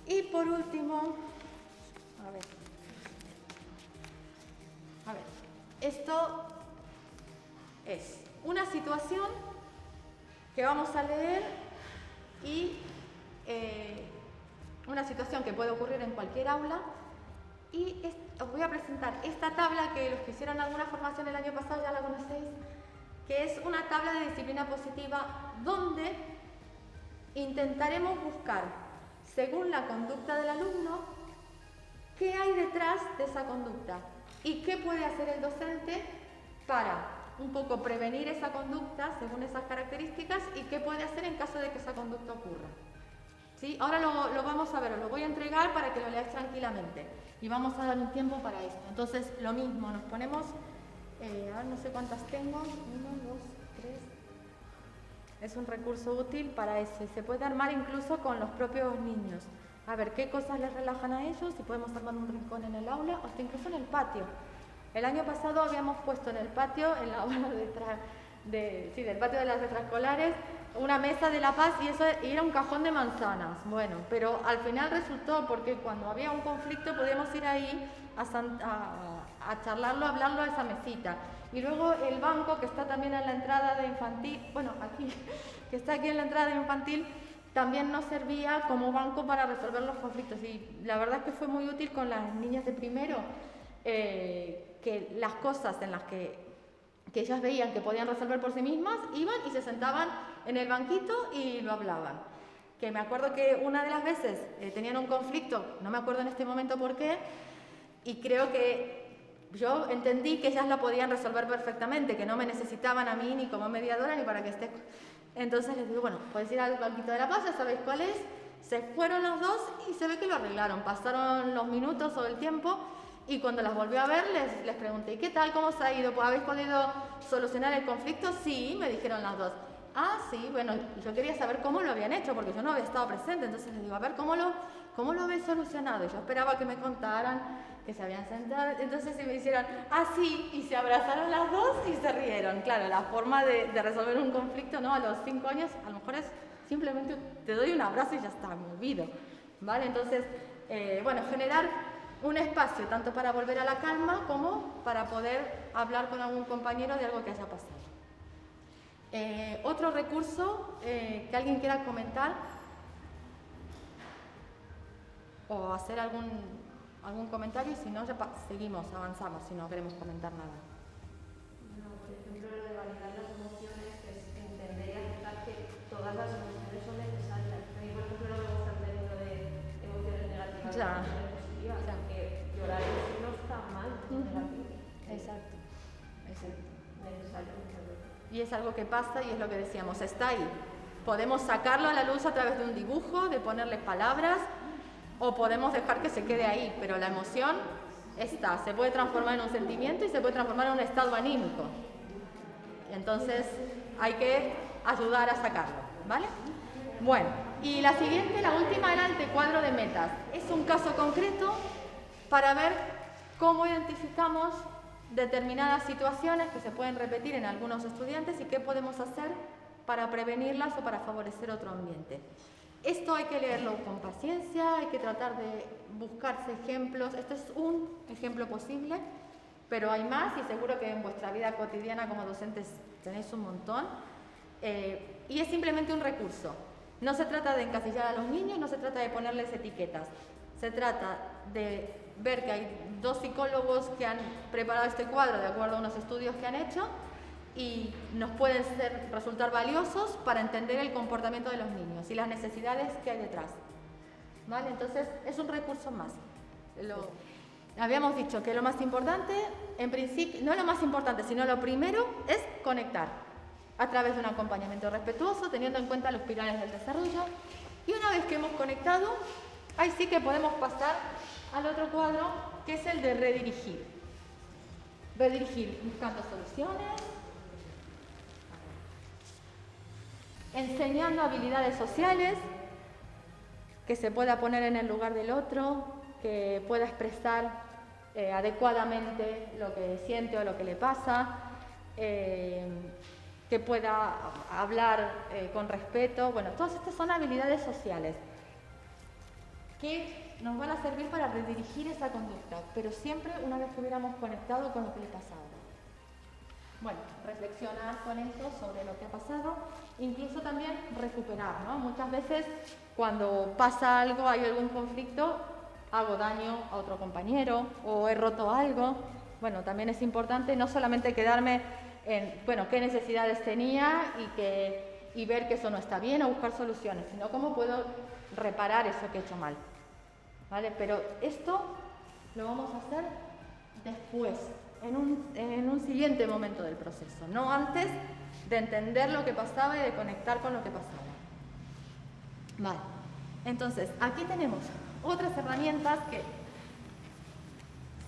Y por último, a ver, esto es una situación que vamos a leer y una situación que puede ocurrir en cualquier aula. Y os voy a presentar esta tabla que los que hicieron alguna formación el año pasado ya la conocéis, que es una tabla de disciplina positiva donde intentaremos buscar, según la conducta del alumno, qué hay detrás de esa conducta y qué puede hacer el docente para un poco prevenir esa conducta según esas características y qué puede hacer en caso de que esa conducta ocurra. ¿Sí? Ahora lo vamos a ver, os lo voy a entregar para que lo leáis tranquilamente y vamos a dar un tiempo para esto. Entonces, lo mismo, nos ponemos, a ver, no sé cuántas tengo, 1, 2, 3. Es un recurso útil para eso y se puede armar incluso con los propios niños. A ver qué cosas les relajan a ellos, si podemos armar un rincón en el aula o hasta incluso en el patio. El año pasado habíamos puesto en el patio, en la hora del patio de las extraescolares, una mesa de la paz y eso era un cajón de manzanas. Bueno, pero al final resultó porque cuando había un conflicto podíamos ir ahí a charlarlo, a hablarlo a esa mesita. Y luego el banco que está también en la entrada de infantil, bueno, aquí, que está aquí en la entrada de infantil, también nos servía como banco para resolver los conflictos. Y la verdad es que fue muy útil con las niñas de primero, que las cosas en las que ellas veían que podían resolver por sí mismas, iban y se sentaban en el banquito y lo hablaban. Que me acuerdo que una de las veces tenían un conflicto, no me acuerdo en este momento por qué, y creo que yo entendí que ellas lo podían resolver perfectamente, que no me necesitaban a mí ni como mediadora ni para que esté. Entonces les digo, bueno, podéis ir al banquito de la paz, ya sabéis cuál es. Se fueron las dos y se ve que lo arreglaron. Pasaron los minutos o el tiempo y cuando las volví a ver les pregunté, ¿y qué tal? ¿Cómo se ha ido? ¿Habéis podido solucionar el conflicto? Sí, me dijeron las dos. Ah, sí, bueno, yo quería saber cómo lo habían hecho porque yo no había estado presente. Entonces les digo, a ver, ¿cómo lo habéis solucionado? Y yo esperaba que me contaran que se habían sentado. Entonces me hicieron, ah, sí, y se abrazaron las dos y se rieron. Claro, la forma de resolver un conflicto, ¿no? A los 5 años, a lo mejor es simplemente te doy un abrazo y ya está, me olvido. ¿Vale? Entonces, bueno, generar un espacio tanto para volver a la calma como para poder hablar con algún compañero de algo que haya pasado. Otro recurso que alguien quiera comentar o hacer algún comentario, y si no, ya seguimos, avanzamos, si no queremos comentar nada. No, por ejemplo, lo de validar las emociones es entender y aceptar que todas las emociones son necesarias. A mí, por ejemplo, no me gusta el término de emociones negativas y emociones positivas, porque llorar no está mal, es negativo. Exacto. Necesario muchas veces. Y es algo que pasa y es lo que decíamos, está ahí. Podemos sacarlo a la luz a través de un dibujo, de ponerle palabras, o podemos dejar que se quede ahí, pero la emoción está, se puede transformar en un sentimiento y se puede transformar en un estado anímico. Entonces hay que ayudar a sacarlo, ¿vale? Bueno, y la siguiente, la última, era el cuadro de metas. Es un caso concreto para ver cómo identificamos determinadas situaciones que se pueden repetir en algunos estudiantes y qué podemos hacer para prevenirlas o para favorecer otro ambiente. Esto hay que leerlo con paciencia, hay que tratar de buscarse ejemplos. Esto es un ejemplo posible, pero hay más y seguro que en vuestra vida cotidiana como docentes tenéis un montón. Y es simplemente un recurso. No se trata de encasillar a los niños, no se trata de ponerles etiquetas. Se trata de ver que hay 2 psicólogos que han preparado este cuadro de acuerdo a unos estudios que han hecho y nos pueden resultar valiosos para entender el comportamiento de los niños y las necesidades que hay detrás. ¿Vale? Entonces, es un recurso más. Habíamos dicho que lo más importante, en principio, no lo más importante, sino lo primero es conectar a través de un acompañamiento respetuoso, teniendo en cuenta los pilares del desarrollo. Y una vez que hemos conectado, ahí sí que podemos pasar al otro cuadro, que es el de redirigir. Redirigir buscando soluciones, enseñando habilidades sociales, que se pueda poner en el lugar del otro, que pueda expresar adecuadamente lo que siente o lo que le pasa, que pueda hablar con respeto. Bueno, todas estas son habilidades sociales que nos van a servir para redirigir esa conducta, pero siempre una vez que hubiéramos conectado con lo que le pasaba. Bueno, reflexionar con eso sobre lo que ha pasado, incluso también recuperar, ¿no? Muchas veces cuando pasa algo, hay algún conflicto, hago daño a otro compañero o he roto algo. Bueno, también es importante no solamente quedarme en, bueno, qué necesidades tenía y ver que eso no está bien o buscar soluciones, sino cómo puedo reparar eso que he hecho mal, ¿vale? Pero esto lo vamos a hacer después, en un siguiente momento del proceso, no antes de entender lo que pasaba y de conectar con lo que pasaba. Vale, entonces aquí tenemos otras herramientas que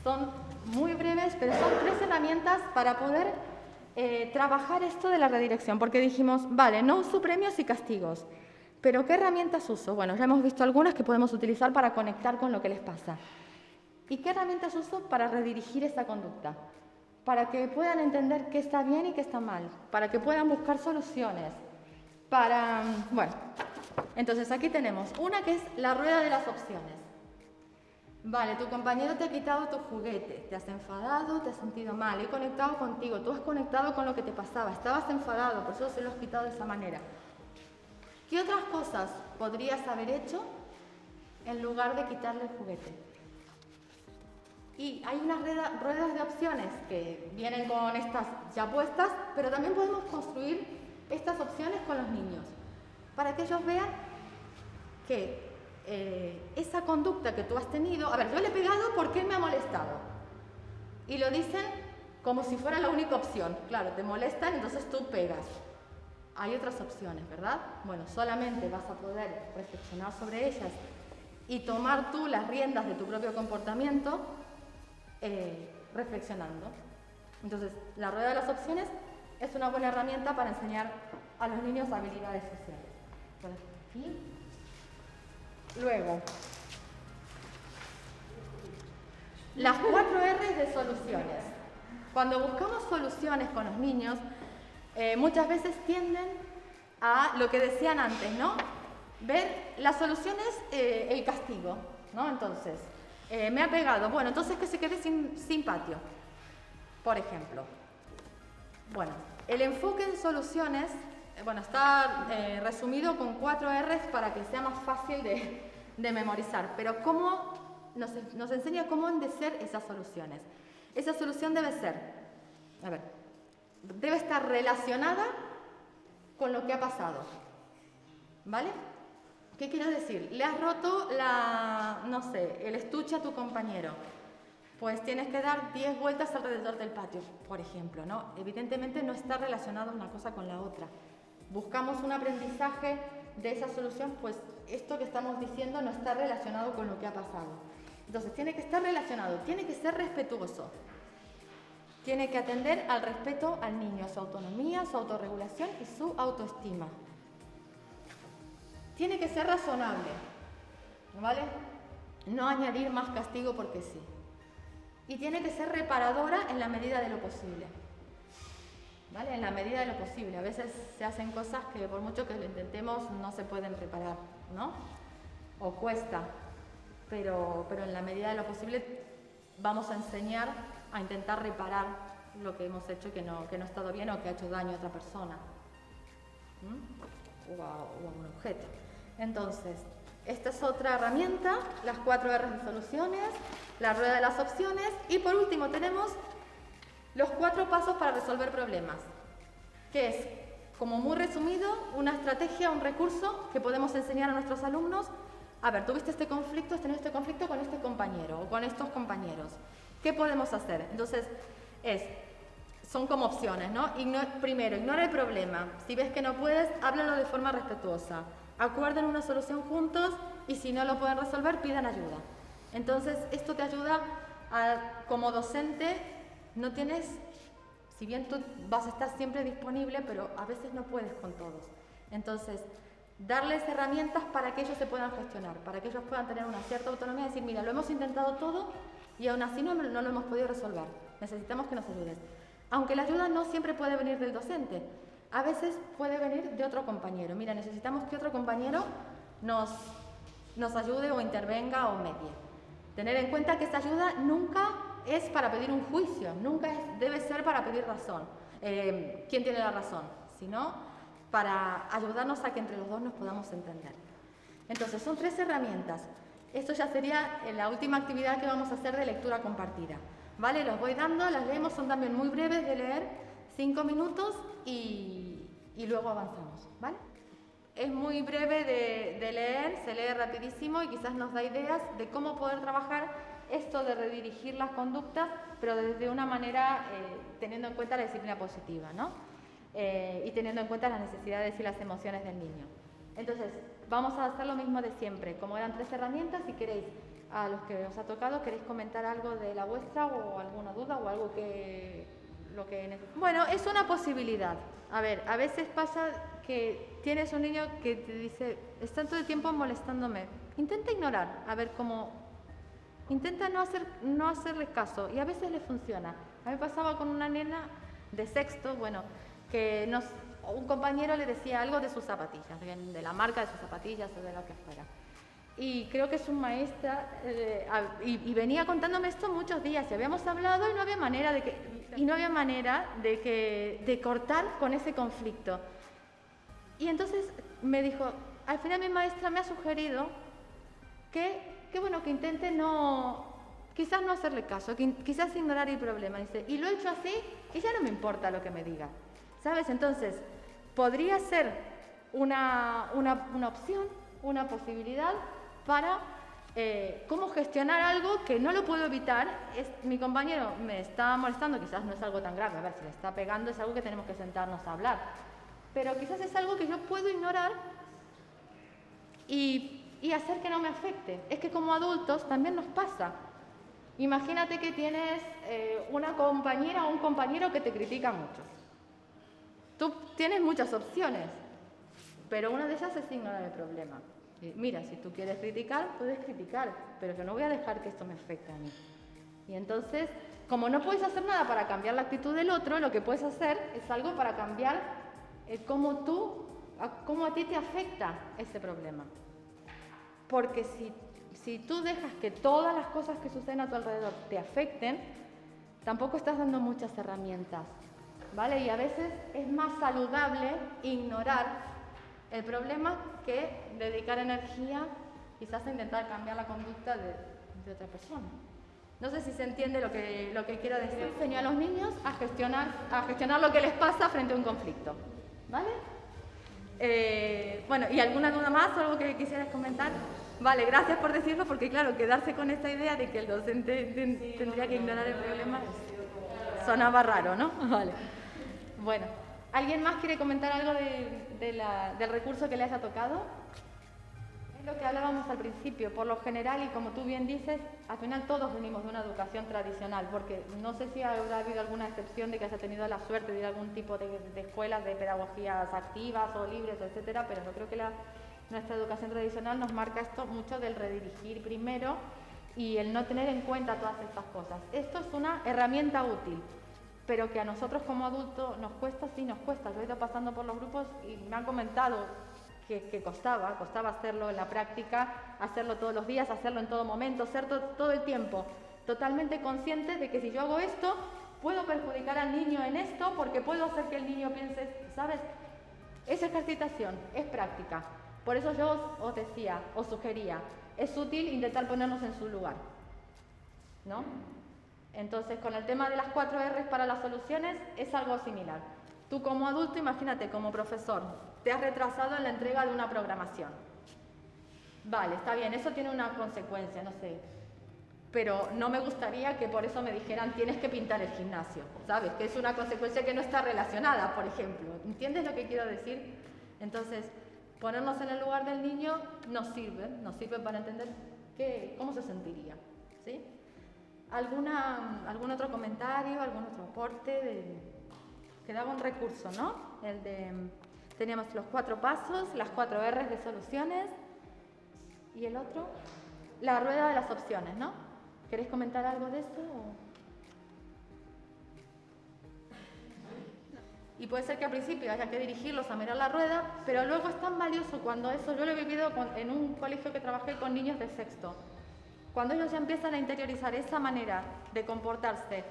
son muy breves, pero son 3 herramientas para poder trabajar esto de la redirección, porque dijimos, vale, no uso premios y castigos, pero ¿qué herramientas uso? Bueno, ya hemos visto algunas que podemos utilizar para conectar con lo que les pasa. ¿Y qué herramientas uso para redirigir esa conducta? Para que puedan entender qué está bien y qué está mal, para que puedan buscar soluciones, bueno, entonces aquí tenemos una que es la rueda de las opciones. Vale, tu compañero te ha quitado tu juguete, te has enfadado, te has sentido mal, he conectado contigo, tú has conectado con lo que te pasaba, estabas enfadado, por eso se lo has quitado de esa manera. ¿Qué otras cosas podrías haber hecho en lugar de quitarle el juguete? Y hay unas ruedas de opciones que vienen con estas ya puestas, pero también podemos construir estas opciones con los niños, para que ellos vean que esa conducta que tú has tenido, a ver, yo le he pegado porque él me ha molestado. Y lo dicen como si fuera la única opción. Claro, te molestan, entonces tú pegas. Hay otras opciones, ¿verdad? Bueno, solamente vas a poder reflexionar sobre ellas y tomar tú las riendas de tu propio comportamiento reflexionando. Entonces, la rueda de las opciones es una buena herramienta para enseñar a los niños habilidades sociales. Por aquí. Luego, las 4 R's de soluciones. Cuando buscamos soluciones con los niños, muchas veces tienden a lo que decían antes, ¿no? Ver las soluciones, el castigo, ¿no? Entonces, me ha pegado, bueno, entonces que se quede sin patio, por ejemplo. Bueno, el enfoque en soluciones, bueno, está resumido con 4 R's para que sea más fácil de memorizar, pero cómo nos enseña cómo han de ser esas soluciones. Esa solución debe ser, debe estar relacionada con lo que ha pasado, ¿vale? ¿Qué quiero decir? Le has roto el estuche a tu compañero. Pues tienes que dar 10 vueltas alrededor del patio, por ejemplo, ¿no? Evidentemente no está relacionada una cosa con la otra. Buscamos un aprendizaje de esa solución, pues esto que estamos diciendo no está relacionado con lo que ha pasado. Entonces tiene que estar relacionado, tiene que ser respetuoso. Tiene que atender al respeto al niño, a su autonomía, su autorregulación y su autoestima. Tiene que ser razonable, ¿vale? No añadir más castigo porque sí. Y tiene que ser reparadora en la medida de lo posible, ¿vale? En la medida de lo posible. A veces se hacen cosas que por mucho que lo intentemos no se pueden reparar, ¿no? O cuesta, pero en la medida de lo posible vamos a enseñar a intentar reparar lo que hemos hecho que no ha estado bien o que ha hecho daño a otra persona o a un objeto. Entonces, esta es otra herramienta, las 4 R's de soluciones, la rueda de las opciones y por último tenemos los 4 pasos para resolver problemas, que es, como muy resumido, una estrategia, un recurso que podemos enseñar a nuestros alumnos. A ver, tuviste este conflicto, has tenido este conflicto con este compañero o con estos compañeros. ¿Qué podemos hacer? Entonces, son como opciones, ¿no? Primero, ignora el problema. Si ves que no puedes, háblalo de forma respetuosa. Acuerden una solución juntos y si no lo pueden resolver, pidan ayuda. Entonces, esto te ayuda como docente, no tienes, si bien tú vas a estar siempre disponible, pero a veces no puedes con todos. Entonces, darles herramientas para que ellos se puedan gestionar, para que ellos puedan tener una cierta autonomía y decir, mira, lo hemos intentado todo, y aún así no lo hemos podido resolver. Necesitamos que nos ayudes. Aunque la ayuda no siempre puede venir del docente, a veces puede venir de otro compañero. Mira, necesitamos que otro compañero nos ayude o intervenga o medie. Tener en cuenta que esta ayuda nunca es para pedir un juicio, nunca debe ser para pedir razón, quién tiene la razón, sino para ayudarnos a que entre los dos nos podamos entender. Entonces, son 3 herramientas. Esto ya sería la última actividad que vamos a hacer de lectura compartida. ¿Vale? Los voy dando, las leemos, son también muy breves de leer, 5 minutos y luego avanzamos. ¿Vale? Es muy breve de leer, se lee rapidísimo y quizás nos da ideas de cómo poder trabajar esto de redirigir las conductas, pero desde una manera teniendo en cuenta la disciplina positiva, ¿no? Y teniendo en cuenta las necesidades y las emociones del niño. Entonces, vamos a hacer lo mismo de siempre. Como eran 3 herramientas, si queréis, a los que os ha tocado, ¿queréis comentar algo de la vuestra o alguna duda o algo Bueno, es una posibilidad. A ver, a veces pasa que tienes un niño que te dice, está todo el tiempo molestándome. Intenta ignorar, a ver cómo... Intenta no hacerle caso y a veces le funciona. A mí me pasaba con una nena de 6º, bueno, que un compañero le decía algo de sus zapatillas, de la marca de sus zapatillas o de lo que fuera. Y creo que su maestra, y venía contándome esto muchos días, y habíamos hablado y no había manera de cortar con ese conflicto. Y entonces me dijo, al final mi maestra me ha sugerido que intente quizás no hacerle caso, quizás ignorar el problema. Dice, y lo he hecho así y ya no me importa lo que me diga. ¿Sabes? Entonces, podría ser una opción, una posibilidad para cómo gestionar algo que no lo puedo evitar. Mi compañero me está molestando, quizás no es algo tan grave, a ver, si le está pegando es algo que tenemos que sentarnos a hablar, pero quizás es algo que yo puedo ignorar y hacer que no me afecte. Es que como adultos también nos pasa. Imagínate que tienes una compañera o un compañero que te critica mucho. Tú tienes muchas opciones, pero una de ellas es ignorar el problema. Mira, si tú quieres criticar, puedes criticar, pero yo no voy a dejar que esto me afecte a mí. Y entonces, como no puedes hacer nada para cambiar la actitud del otro, lo que puedes hacer es algo para cambiar cómo a ti te afecta ese problema. Porque si tú dejas que todas las cosas que suceden a tu alrededor te afecten, tampoco estás dando muchas herramientas, ¿vale? Y a veces es más saludable ignorar el problema que dedicar energía quizás a intentar cambiar la conducta de otra persona. No sé si se entiende lo que quiero decir. Enseño a los niños a gestionar lo que les pasa frente a un conflicto, ¿vale? Bueno, ¿y alguna duda más o algo que quisieras comentar? Vale, gracias por decirlo, porque claro, quedarse con esta idea de que el docente tendría que ignorar el problema sonaba raro, ¿no? Vale. Bueno, ¿alguien más quiere comentar algo del recurso que le haya tocado? Es lo que hablábamos al principio. Por lo general, y como tú bien dices, al final todos venimos de una educación tradicional, porque no sé si habrá habido alguna excepción de que haya tenido la suerte de ir a algún tipo de escuelas de pedagogías activas o libres, etcétera, pero yo creo que nuestra educación tradicional nos marca esto mucho del redirigir primero y el no tener en cuenta todas estas cosas. Esto es una herramienta útil, pero que a nosotros como adultos nos cuesta, sí nos cuesta. Yo he ido pasando por los grupos y me han comentado que costaba hacerlo en la práctica, hacerlo todos los días, hacerlo en todo momento, ser todo el tiempo totalmente consciente de que si yo hago esto, puedo perjudicar al niño en esto, porque puedo hacer que el niño piense, ¿sabes? Es ejercitación, es práctica. Por eso yo os decía, os sugería, es útil intentar ponernos en su lugar, ¿no? Entonces, con el tema de las 4 R's para las soluciones, es algo similar. Tú como adulto, imagínate, como profesor, te has retrasado en la entrega de una programación. Vale, está bien, eso tiene una consecuencia, no sé. Pero no me gustaría que por eso me dijeran, tienes que pintar el gimnasio, ¿sabes? Que es una consecuencia que no está relacionada, por ejemplo. ¿Entiendes lo que quiero decir? Entonces, ponernos en el lugar del niño nos sirve para entender cómo se sentiría, ¿sí? ¿Algún otro comentario, algún otro aporte? Quedaba un recurso, ¿no? Teníamos los 4 pasos, las 4 R's de soluciones y el otro, la rueda de las opciones, ¿no? ¿Queréis comentar algo de esto? Y puede ser que al principio haya que dirigirlos a mirar la rueda, pero luego es tan valioso cuando eso, yo lo he vivido en un colegio que trabajé con niños de sexto, cuando ellos ya empiezan a interiorizar esa manera de comportarse,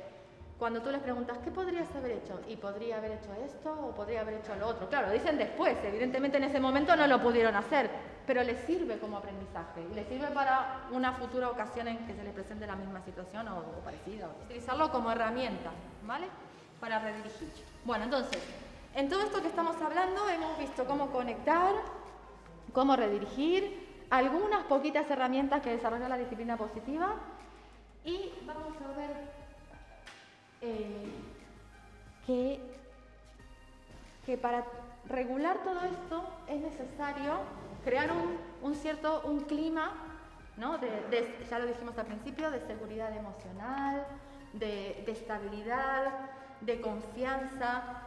cuando tú les preguntas, ¿qué podrías haber hecho? Y podría haber hecho esto o podría haber hecho lo otro. Claro, lo dicen después, evidentemente en ese momento no lo pudieron hacer, pero les sirve como aprendizaje y les sirve para una futura ocasión en que se les presente la misma situación o parecida. Utilizarlo como herramienta, ¿vale? Para redirigir. Bueno, entonces, en todo esto que estamos hablando hemos visto cómo conectar, cómo redirigir, algunas poquitas herramientas que desarrolla la disciplina positiva y vamos a ver que para regular todo esto es necesario crear un clima, ¿no? Ya lo dijimos al principio, de seguridad emocional, de estabilidad, de confianza.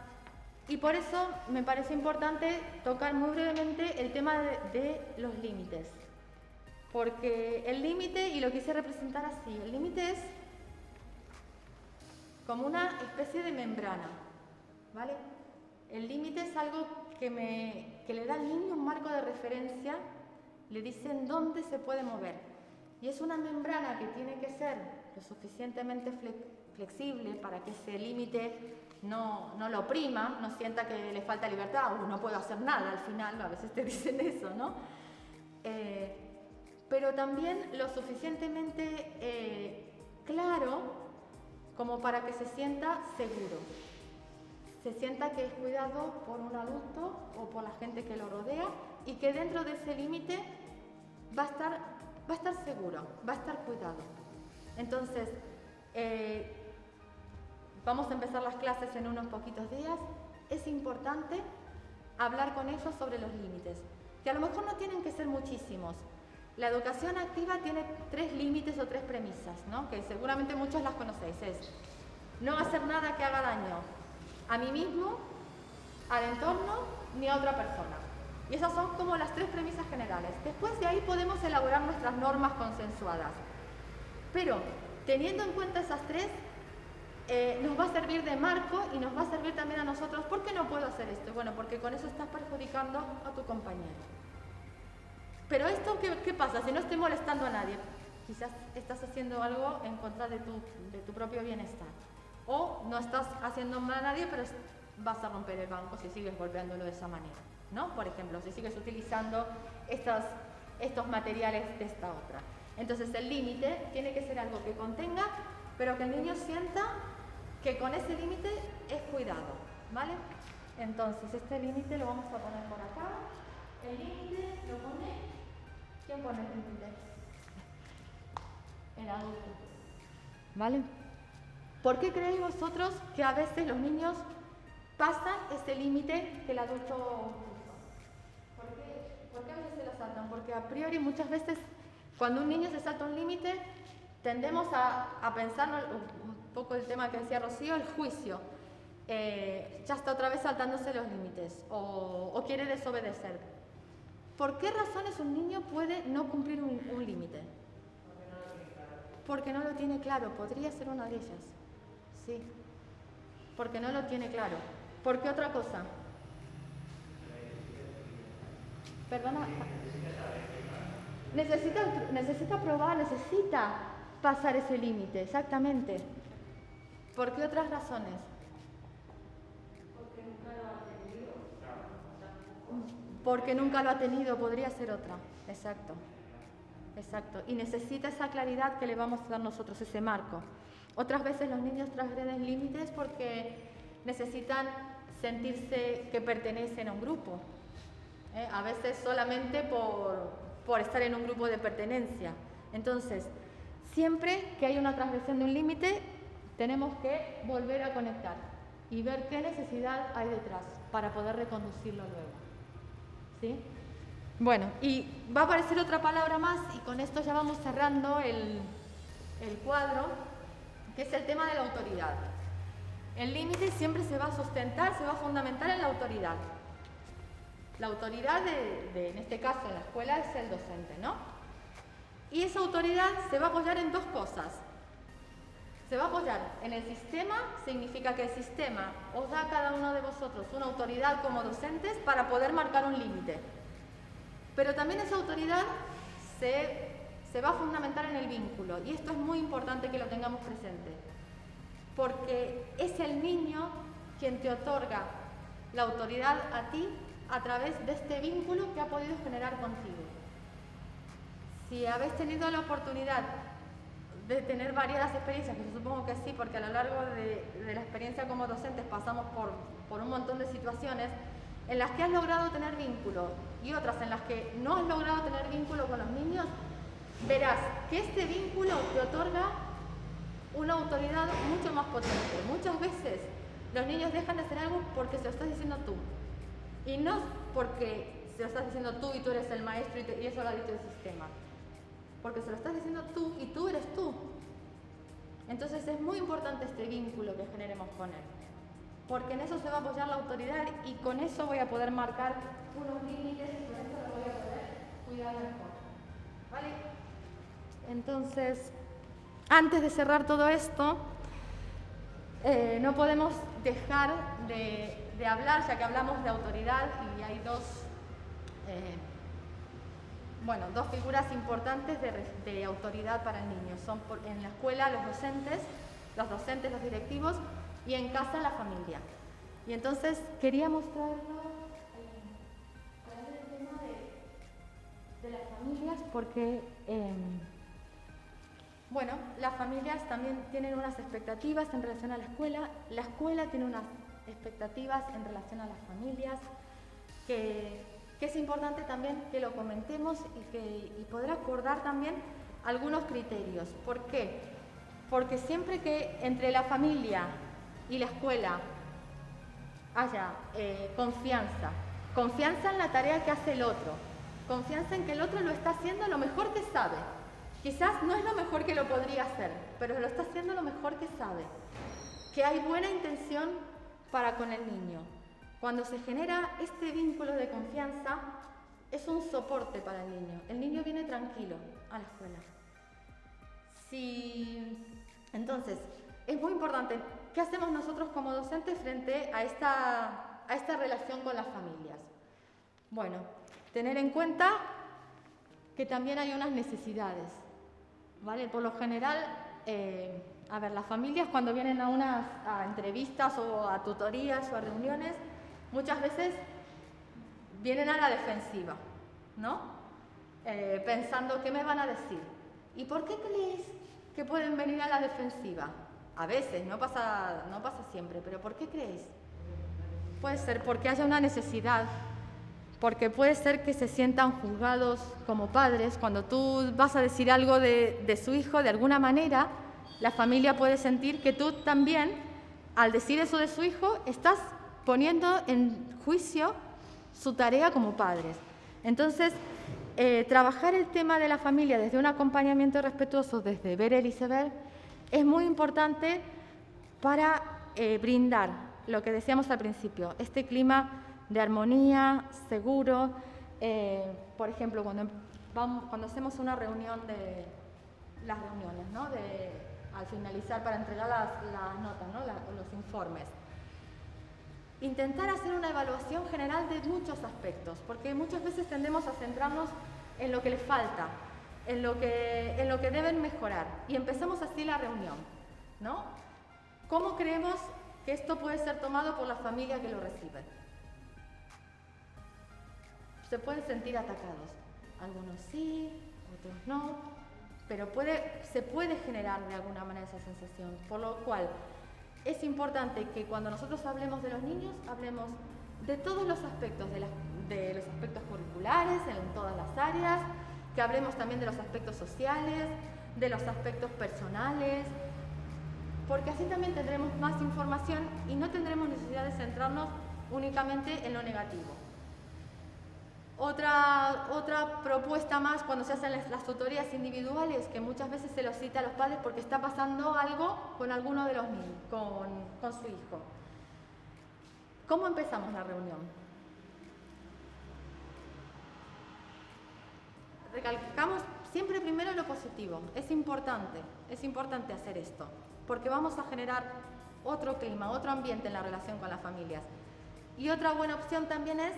Y por eso me parece importante tocar muy brevemente el tema de los límites. Porque el límite, y lo quise representar así, el límite es como una especie de membrana, ¿vale? El límite es algo que le da al niño un marco de referencia, le dicen dónde se puede mover. Y es una membrana que tiene que ser lo suficientemente flexible para que ese límite no lo oprima, no sienta que le falta libertad, no puedo hacer nada al final, a veces te dicen eso, ¿no? Pero también lo suficientemente claro como para que se sienta seguro, se sienta que es cuidado por un adulto o por la gente que lo rodea y que dentro de ese límite va a estar seguro, va a estar cuidado. Entonces, vamos a empezar las clases en unos poquitos días. Es importante hablar con ellos sobre los límites, que a lo mejor no tienen que ser muchísimos. La educación activa tiene 3 límites o 3 premisas, ¿no? Que seguramente muchos las conocéis. Es no hacer nada que haga daño a mí mismo, al entorno, ni a otra persona. Y esas son como las 3 premisas generales. Después de ahí podemos elaborar nuestras normas consensuadas. Pero, teniendo en cuenta esas 3, nos va a servir de marco y nos va a servir también a nosotros. ¿Por qué no puedo hacer esto? Bueno, porque con eso estás perjudicando a tu compañero. Pero esto, ¿qué pasa? Si no estoy molestando a nadie, quizás estás haciendo algo en contra de tu propio bienestar. O no estás haciendo mal a nadie, pero vas a romper el banco si sigues golpeándolo de esa manera, ¿no? Por ejemplo, si sigues utilizando estos materiales de esta otra. Entonces el límite tiene que ser algo que contenga, pero que el niño sienta que con ese límite es cuidado, ¿vale? Entonces este límite lo vamos a poner por acá. El límite lo pone... ¿Quién pone el límite? El adulto. ¿Vale? ¿Por qué creéis vosotros que a veces los niños pasan ese límite que el adulto puso? ¿Por qué a veces se lo saltan? Porque a priori muchas veces cuando un niño se salta un límite tendemos a pensar, un poco el tema que decía Rocío, el juicio. Ya está otra vez saltándose los límites o quiere desobedecer. ¿Por qué razones un niño puede no cumplir un límite? Porque no lo tiene claro. Podría ser una de ellas. Sí. Porque no lo tiene claro. ¿Por qué otra cosa? Perdona. Necesita probar, necesita pasar ese límite, exactamente. ¿Por qué otras razones? Porque nunca lo ha tenido, podría ser otra. Exacto. Exacto. Y necesita esa claridad que le vamos a dar nosotros, ese marco. Otras veces los niños transgreden límites porque necesitan sentirse que pertenecen a un grupo. A veces solamente por estar en un grupo de pertenencia. Entonces, siempre que hay una transgresión de un límite, tenemos que volver a conectar y ver qué necesidad hay detrás para poder reconducirlo luego. ¿Sí? Bueno, y va a aparecer otra palabra más y con esto ya vamos cerrando el cuadro, que es el tema de la autoridad. El límite siempre se va a sustentar, se va a fundamentar en la autoridad. La autoridad en este caso en la escuela es el docente, ¿no? Y esa autoridad se va a apoyar en dos cosas. Se va a apoyar en el sistema, significa que el sistema os da a cada uno de vosotros una autoridad como docentes para poder marcar un límite. Pero también esa autoridad se va a fundamentar en el vínculo, y esto es muy importante que lo tengamos presente, porque es el niño quien te otorga la autoridad a ti a través de este vínculo que ha podido generar contigo. Si habéis tenido la oportunidad de tener variadas experiencias, que yo supongo que sí, porque a lo largo de la experiencia como docentes pasamos por un montón de situaciones en las que has logrado tener vínculo y otras en las que no has logrado tener vínculo con los niños, verás que este vínculo te otorga una autoridad mucho más potente. Muchas veces los niños dejan de hacer algo porque se lo estás diciendo tú, y no porque se lo estás diciendo tú y tú eres el maestro y eso lo ha dicho el sistema, porque se lo estás diciendo tú y tú eres tú. Entonces es muy importante este vínculo que generemos con él, porque en eso se va a apoyar la autoridad y con eso voy a poder marcar unos límites y con eso lo voy a poder cuidar mejor. ¿Vale? Entonces, antes de cerrar todo esto, no podemos dejar de hablar, ya que hablamos de autoridad, y hay dos figuras importantes de autoridad para el niño. Son en la escuela los docentes, los directivos, y en casa la familia. Y entonces quería mostrarlo, traer el tema de las familias, porque las familias también tienen unas expectativas en relación a la escuela tiene unas expectativas en relación a las familias, que es importante también que lo comentemos y poder acordar también algunos criterios. ¿Por qué? Porque siempre que entre la familia y la escuela haya confianza en la tarea que hace el otro, confianza en que el otro lo está haciendo lo mejor que sabe. Quizás no es lo mejor que lo podría hacer, pero lo está haciendo lo mejor que sabe. Que hay buena intención para con el niño. Cuando se genera este vínculo de confianza, es un soporte para el niño. El niño viene tranquilo a la escuela. Entonces, es muy importante. ¿Qué hacemos nosotros como docentes frente a esta relación con las familias? Bueno, tener en cuenta que también hay unas necesidades, ¿vale? Por lo general, las familias cuando vienen a entrevistas o a tutorías o a reuniones, muchas veces vienen a la defensiva, ¿no? Pensando qué me van a decir. ¿Y por qué creéis que pueden venir a la defensiva? A veces, no pasa siempre, pero ¿por qué creéis? Puede ser porque haya una necesidad, porque puede ser que se sientan juzgados como padres. Cuando tú vas a decir algo de su hijo, de alguna manera, la familia puede sentir que tú también, al decir eso de su hijo, estás poniendo en juicio su tarea como padres. Entonces, trabajar el tema de la familia desde un acompañamiento respetuoso, desde ver el iceberg, es muy importante para brindar lo que decíamos al principio, este clima de armonía, seguro. Por ejemplo, cuando hacemos una reunión las reuniones, ¿no? Al finalizar para entregar las notas, ¿no? Los informes. Intentar hacer una evaluación general de muchos aspectos, porque muchas veces tendemos a centrarnos en lo que les falta, en lo que deben mejorar, y empezamos así la reunión, ¿no? ¿Cómo creemos que esto puede ser tomado por la familia que lo recibe? Se pueden sentir atacados, algunos sí, otros no, pero se puede generar de alguna manera esa sensación, por lo cual es importante que cuando nosotros hablemos de los niños, hablemos de todos los aspectos, de los aspectos curriculares, en todas las áreas, que hablemos también de los aspectos sociales, de los aspectos personales, porque así también tendremos más información y no tendremos necesidad de centrarnos únicamente en lo negativo. Otra propuesta más cuando se hacen las tutorías individuales, que muchas veces se los cita a los padres porque está pasando algo con alguno de los niños, con su hijo. ¿Cómo empezamos la reunión? Recalcamos siempre primero lo positivo. Es importante hacer esto, porque vamos a generar otro clima, otro ambiente en la relación con las familias. Y otra buena opción también es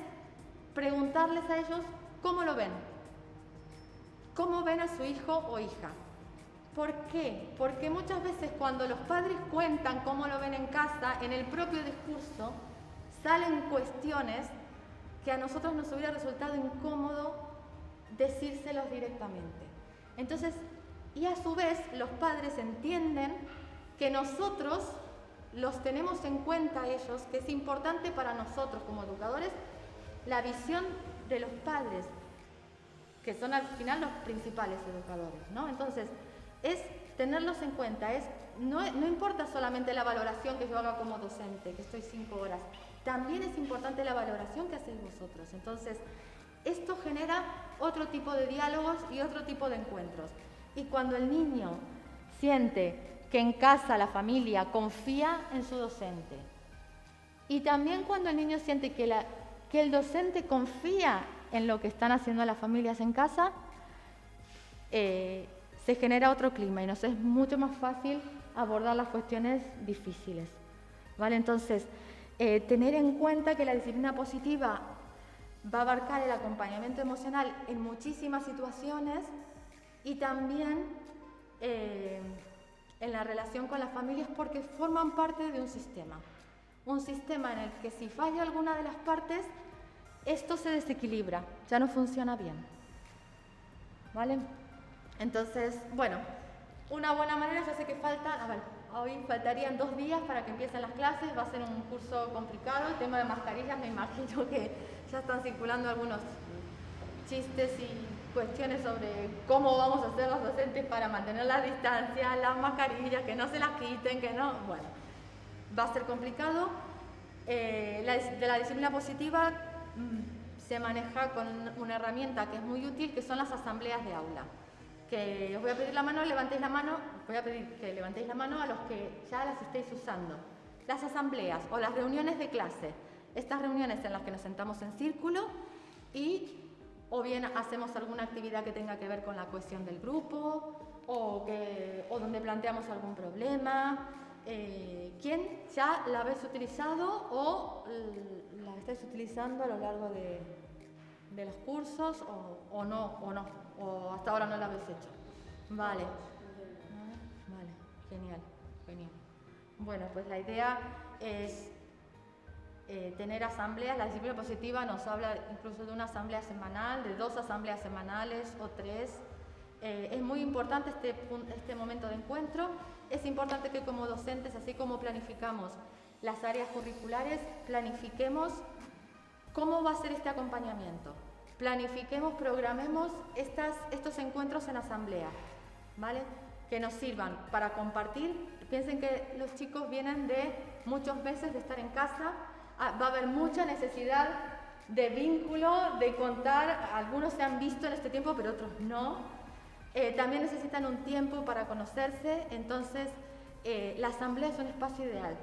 preguntarles a ellos cómo lo ven. ¿Cómo ven a su hijo o hija? ¿Por qué? Porque muchas veces cuando los padres cuentan cómo lo ven en casa, en el propio discurso salen cuestiones que a nosotros nos hubiera resultado incómodo decírselos directamente. Entonces, y a su vez los padres entienden que nosotros los tenemos en cuenta ellos, que es importante para nosotros como educadores la visión de los padres, que son al final los principales educadores, ¿no? Entonces, es tenerlos en cuenta, no importa solamente la valoración que yo haga como docente, que estoy 5 horas, también es importante la valoración que hacéis vosotros. Entonces, esto genera otro tipo de diálogos y otro tipo de encuentros. Y cuando el niño siente que en casa la familia confía en su docente, y también cuando el niño siente que el docente confía en lo que están haciendo las familias en casa, se genera otro clima y nos es mucho más fácil abordar las cuestiones difíciles, ¿vale? Entonces, tener en cuenta que la disciplina positiva va a abarcar el acompañamiento emocional en muchísimas situaciones y también en la relación con las familias, porque forman parte de un sistema en el que si falla alguna de las partes, esto se desequilibra, ya no funciona bien, ¿vale? Entonces, bueno, una buena manera, yo sé que hoy faltarían 2 días para que empiecen las clases, va a ser un curso complicado, el tema de mascarillas, me imagino que ya están circulando algunos chistes y cuestiones sobre cómo vamos a hacer los docentes para mantener la distancia, las mascarillas, que no se las quiten, bueno, va a ser complicado. De la disciplina positiva se maneja con una herramienta que es muy útil, que son las asambleas de aula. Que os voy a pedir voy a pedir que levantéis la mano a los que ya las estéis usando. Las asambleas o las reuniones de clase, estas reuniones en las que nos sentamos en círculo o bien hacemos alguna actividad que tenga que ver con la cohesión del grupo o donde planteamos algún problema. ¿Quién ya la habéis utilizado o la estáis utilizando a lo largo de los cursos o no, o hasta ahora no la habéis hecho? Vale, genial. Bueno, pues la idea es tener asambleas. La disciplina positiva nos habla incluso de una asamblea semanal, de 2 asambleas semanales o 3. Es muy importante este momento de encuentro. Es importante que como docentes, así como planificamos las áreas curriculares, planifiquemos cómo va a ser este acompañamiento. Planifiquemos, programemos estos encuentros en asamblea, ¿vale? Que nos sirvan para compartir. Piensen que los chicos vienen de muchos meses de estar en casa, va a haber mucha necesidad de vínculo, de contar. Algunos se han visto en este tiempo, pero otros no. También necesitan un tiempo para conocerse, entonces la asamblea es un espacio ideal.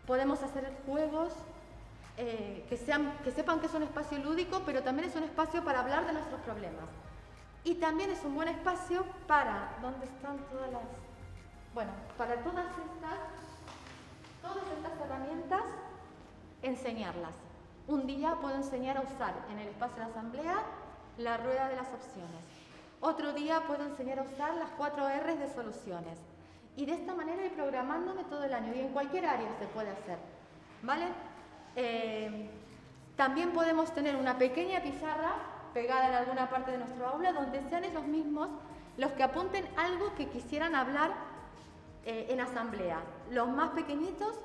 Podemos hacer juegos que sepan que es un espacio lúdico, pero también es un espacio para hablar de nuestros problemas. Y también es un buen espacio para, ¿dónde están todas las? Bueno, para todas estas herramientas, enseñarlas. Un día puedo enseñar a usar en el espacio de asamblea la rueda de las opciones. Otro día puedo enseñar a usar las 4 R's de soluciones. Y de esta manera ir programándome todo el año. Y en cualquier área se puede hacer, ¿vale? También podemos tener una pequeña pizarra pegada en alguna parte de nuestro aula donde sean ellos mismos los que apunten algo que quisieran hablar en asamblea. Los más pequeñitos,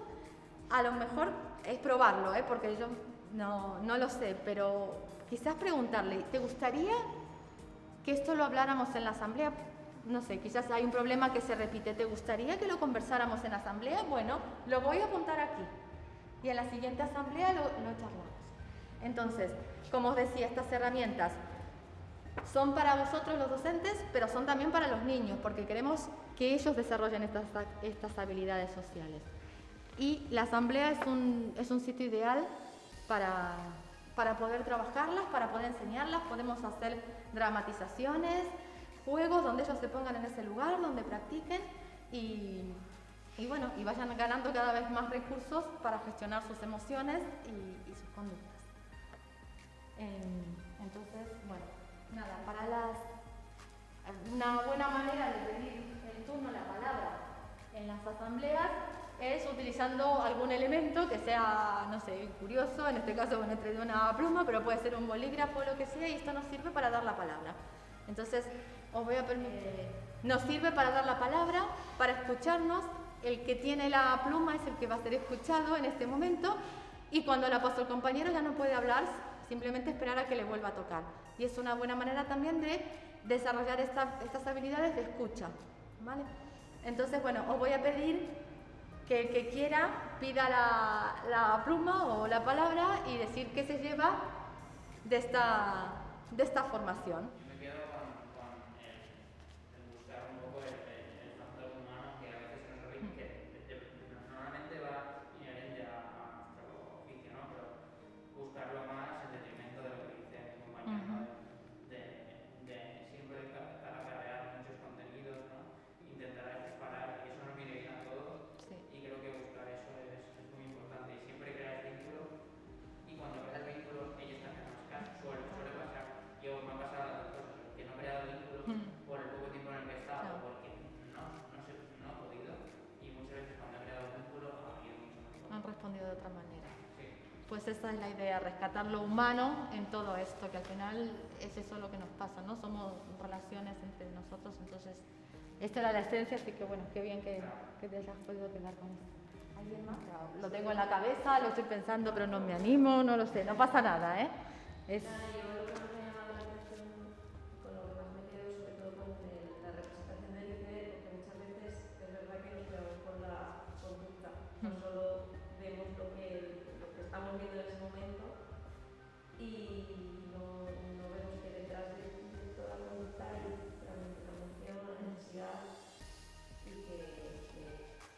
a lo mejor es probarlo, porque yo no lo sé, pero quizás preguntarle, ¿te gustaría que esto lo habláramos en la asamblea? No sé, quizás hay un problema que se repite. ¿Te gustaría que lo conversáramos en asamblea? Bueno, lo voy a apuntar aquí. Y en la siguiente asamblea lo charlamos. Entonces, como os decía, estas herramientas son para vosotros los docentes, pero son también para los niños, porque queremos que ellos desarrollen estas habilidades sociales. Y la asamblea es un sitio ideal para poder trabajarlas, para poder enseñarlas. Podemos hacer dramatizaciones, juegos donde ellos se pongan en ese lugar, donde practiquen y bueno, y vayan ganando cada vez más recursos para gestionar sus emociones y sus conductas. Entonces, bueno, nada, una buena manera de pedir el turno, la palabra en las asambleas es utilizando algún elemento que sea, no sé, curioso, en este caso bueno, traído una pluma, pero puede ser un bolígrafo o lo que sea, y esto nos sirve para dar la palabra. Entonces, os voy a permitir, nos sirve para dar la palabra, para escucharnos. El que tiene la pluma es el que va a ser escuchado en este momento, y cuando la pasa el compañero ya no puede hablar, simplemente esperar a que le vuelva a tocar. Y es una buena manera también de desarrollar estas habilidades de escucha, ¿vale? Entonces, bueno, os voy a pedir que el que quiera pida la pluma o la palabra y decir qué se lleva de esta formación. Yo me quedo con el buscar un poco el factor humano que a veces nos olvida, que normalmente va inherente a nuestro oficio, ¿no? Pero buscarlo más en detrimento de lo que dice mi compañero, ¿no? de siempre acarrear muchos contenidos, ¿no? Intentar parar, y eso nos viene bien a todos. Sí. Y creo que buscar eso es muy importante, y siempre crear vínculos, y cuando creas vínculos ellos también nos casan, suele pasar. Yo me ha pasado las dos cosas, que no he creado vínculos por el poco tiempo en el que he estado, porque no he podido, y muchas veces cuando he creado vínculos ha habido mucho mejor. Han respondido de otra manera. Sí. Pues esa es la idea, rescatar lo humano en todo esto, que al final es eso lo que nos pasa, ¿no? Somos relaciones entre nosotros, entonces esta era la esencia, así que bueno, qué bien que te hayas podido quedar con esto. ¿Alguien más? Lo tengo en la cabeza, lo estoy pensando, pero no me animo, no lo sé, no pasa nada, ¿eh? Yo lo que más me ha llamado la atención, con lo que más me quedo, sobre todo con la representación del ICE, porque muchas veces es verdad que nos quedamos con la conducta, no solo vemos lo que estamos viendo en ese momento y no vemos que detrás de toda la conducta hay realmente la emoción, la necesidad, y que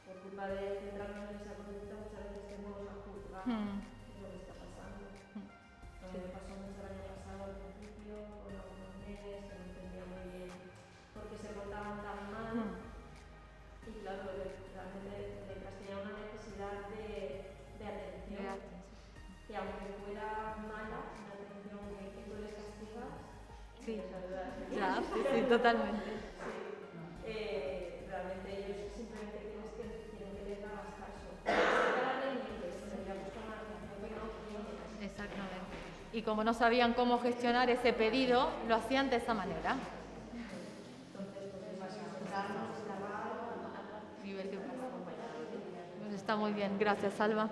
por culpa de centrarnos en esa conducta muchas veces tendemos a juzgar lo que está pasando. Me pasó mucho el año pasado al principio con algunos nenes que no entendía muy bien por qué se portaban tan mal, y claro, realmente detrás tenía una necesidad de atención, y aunque fuera mala la atención que tú les castigas, sí, totalmente. Realmente ellos simplemente quieren que les hagas caso. Exactamente. Y como no sabían cómo gestionar ese pedido, lo hacían de esa manera. Entonces, pues vas a centrarnos, grabar, Está muy bien, gracias, Alba.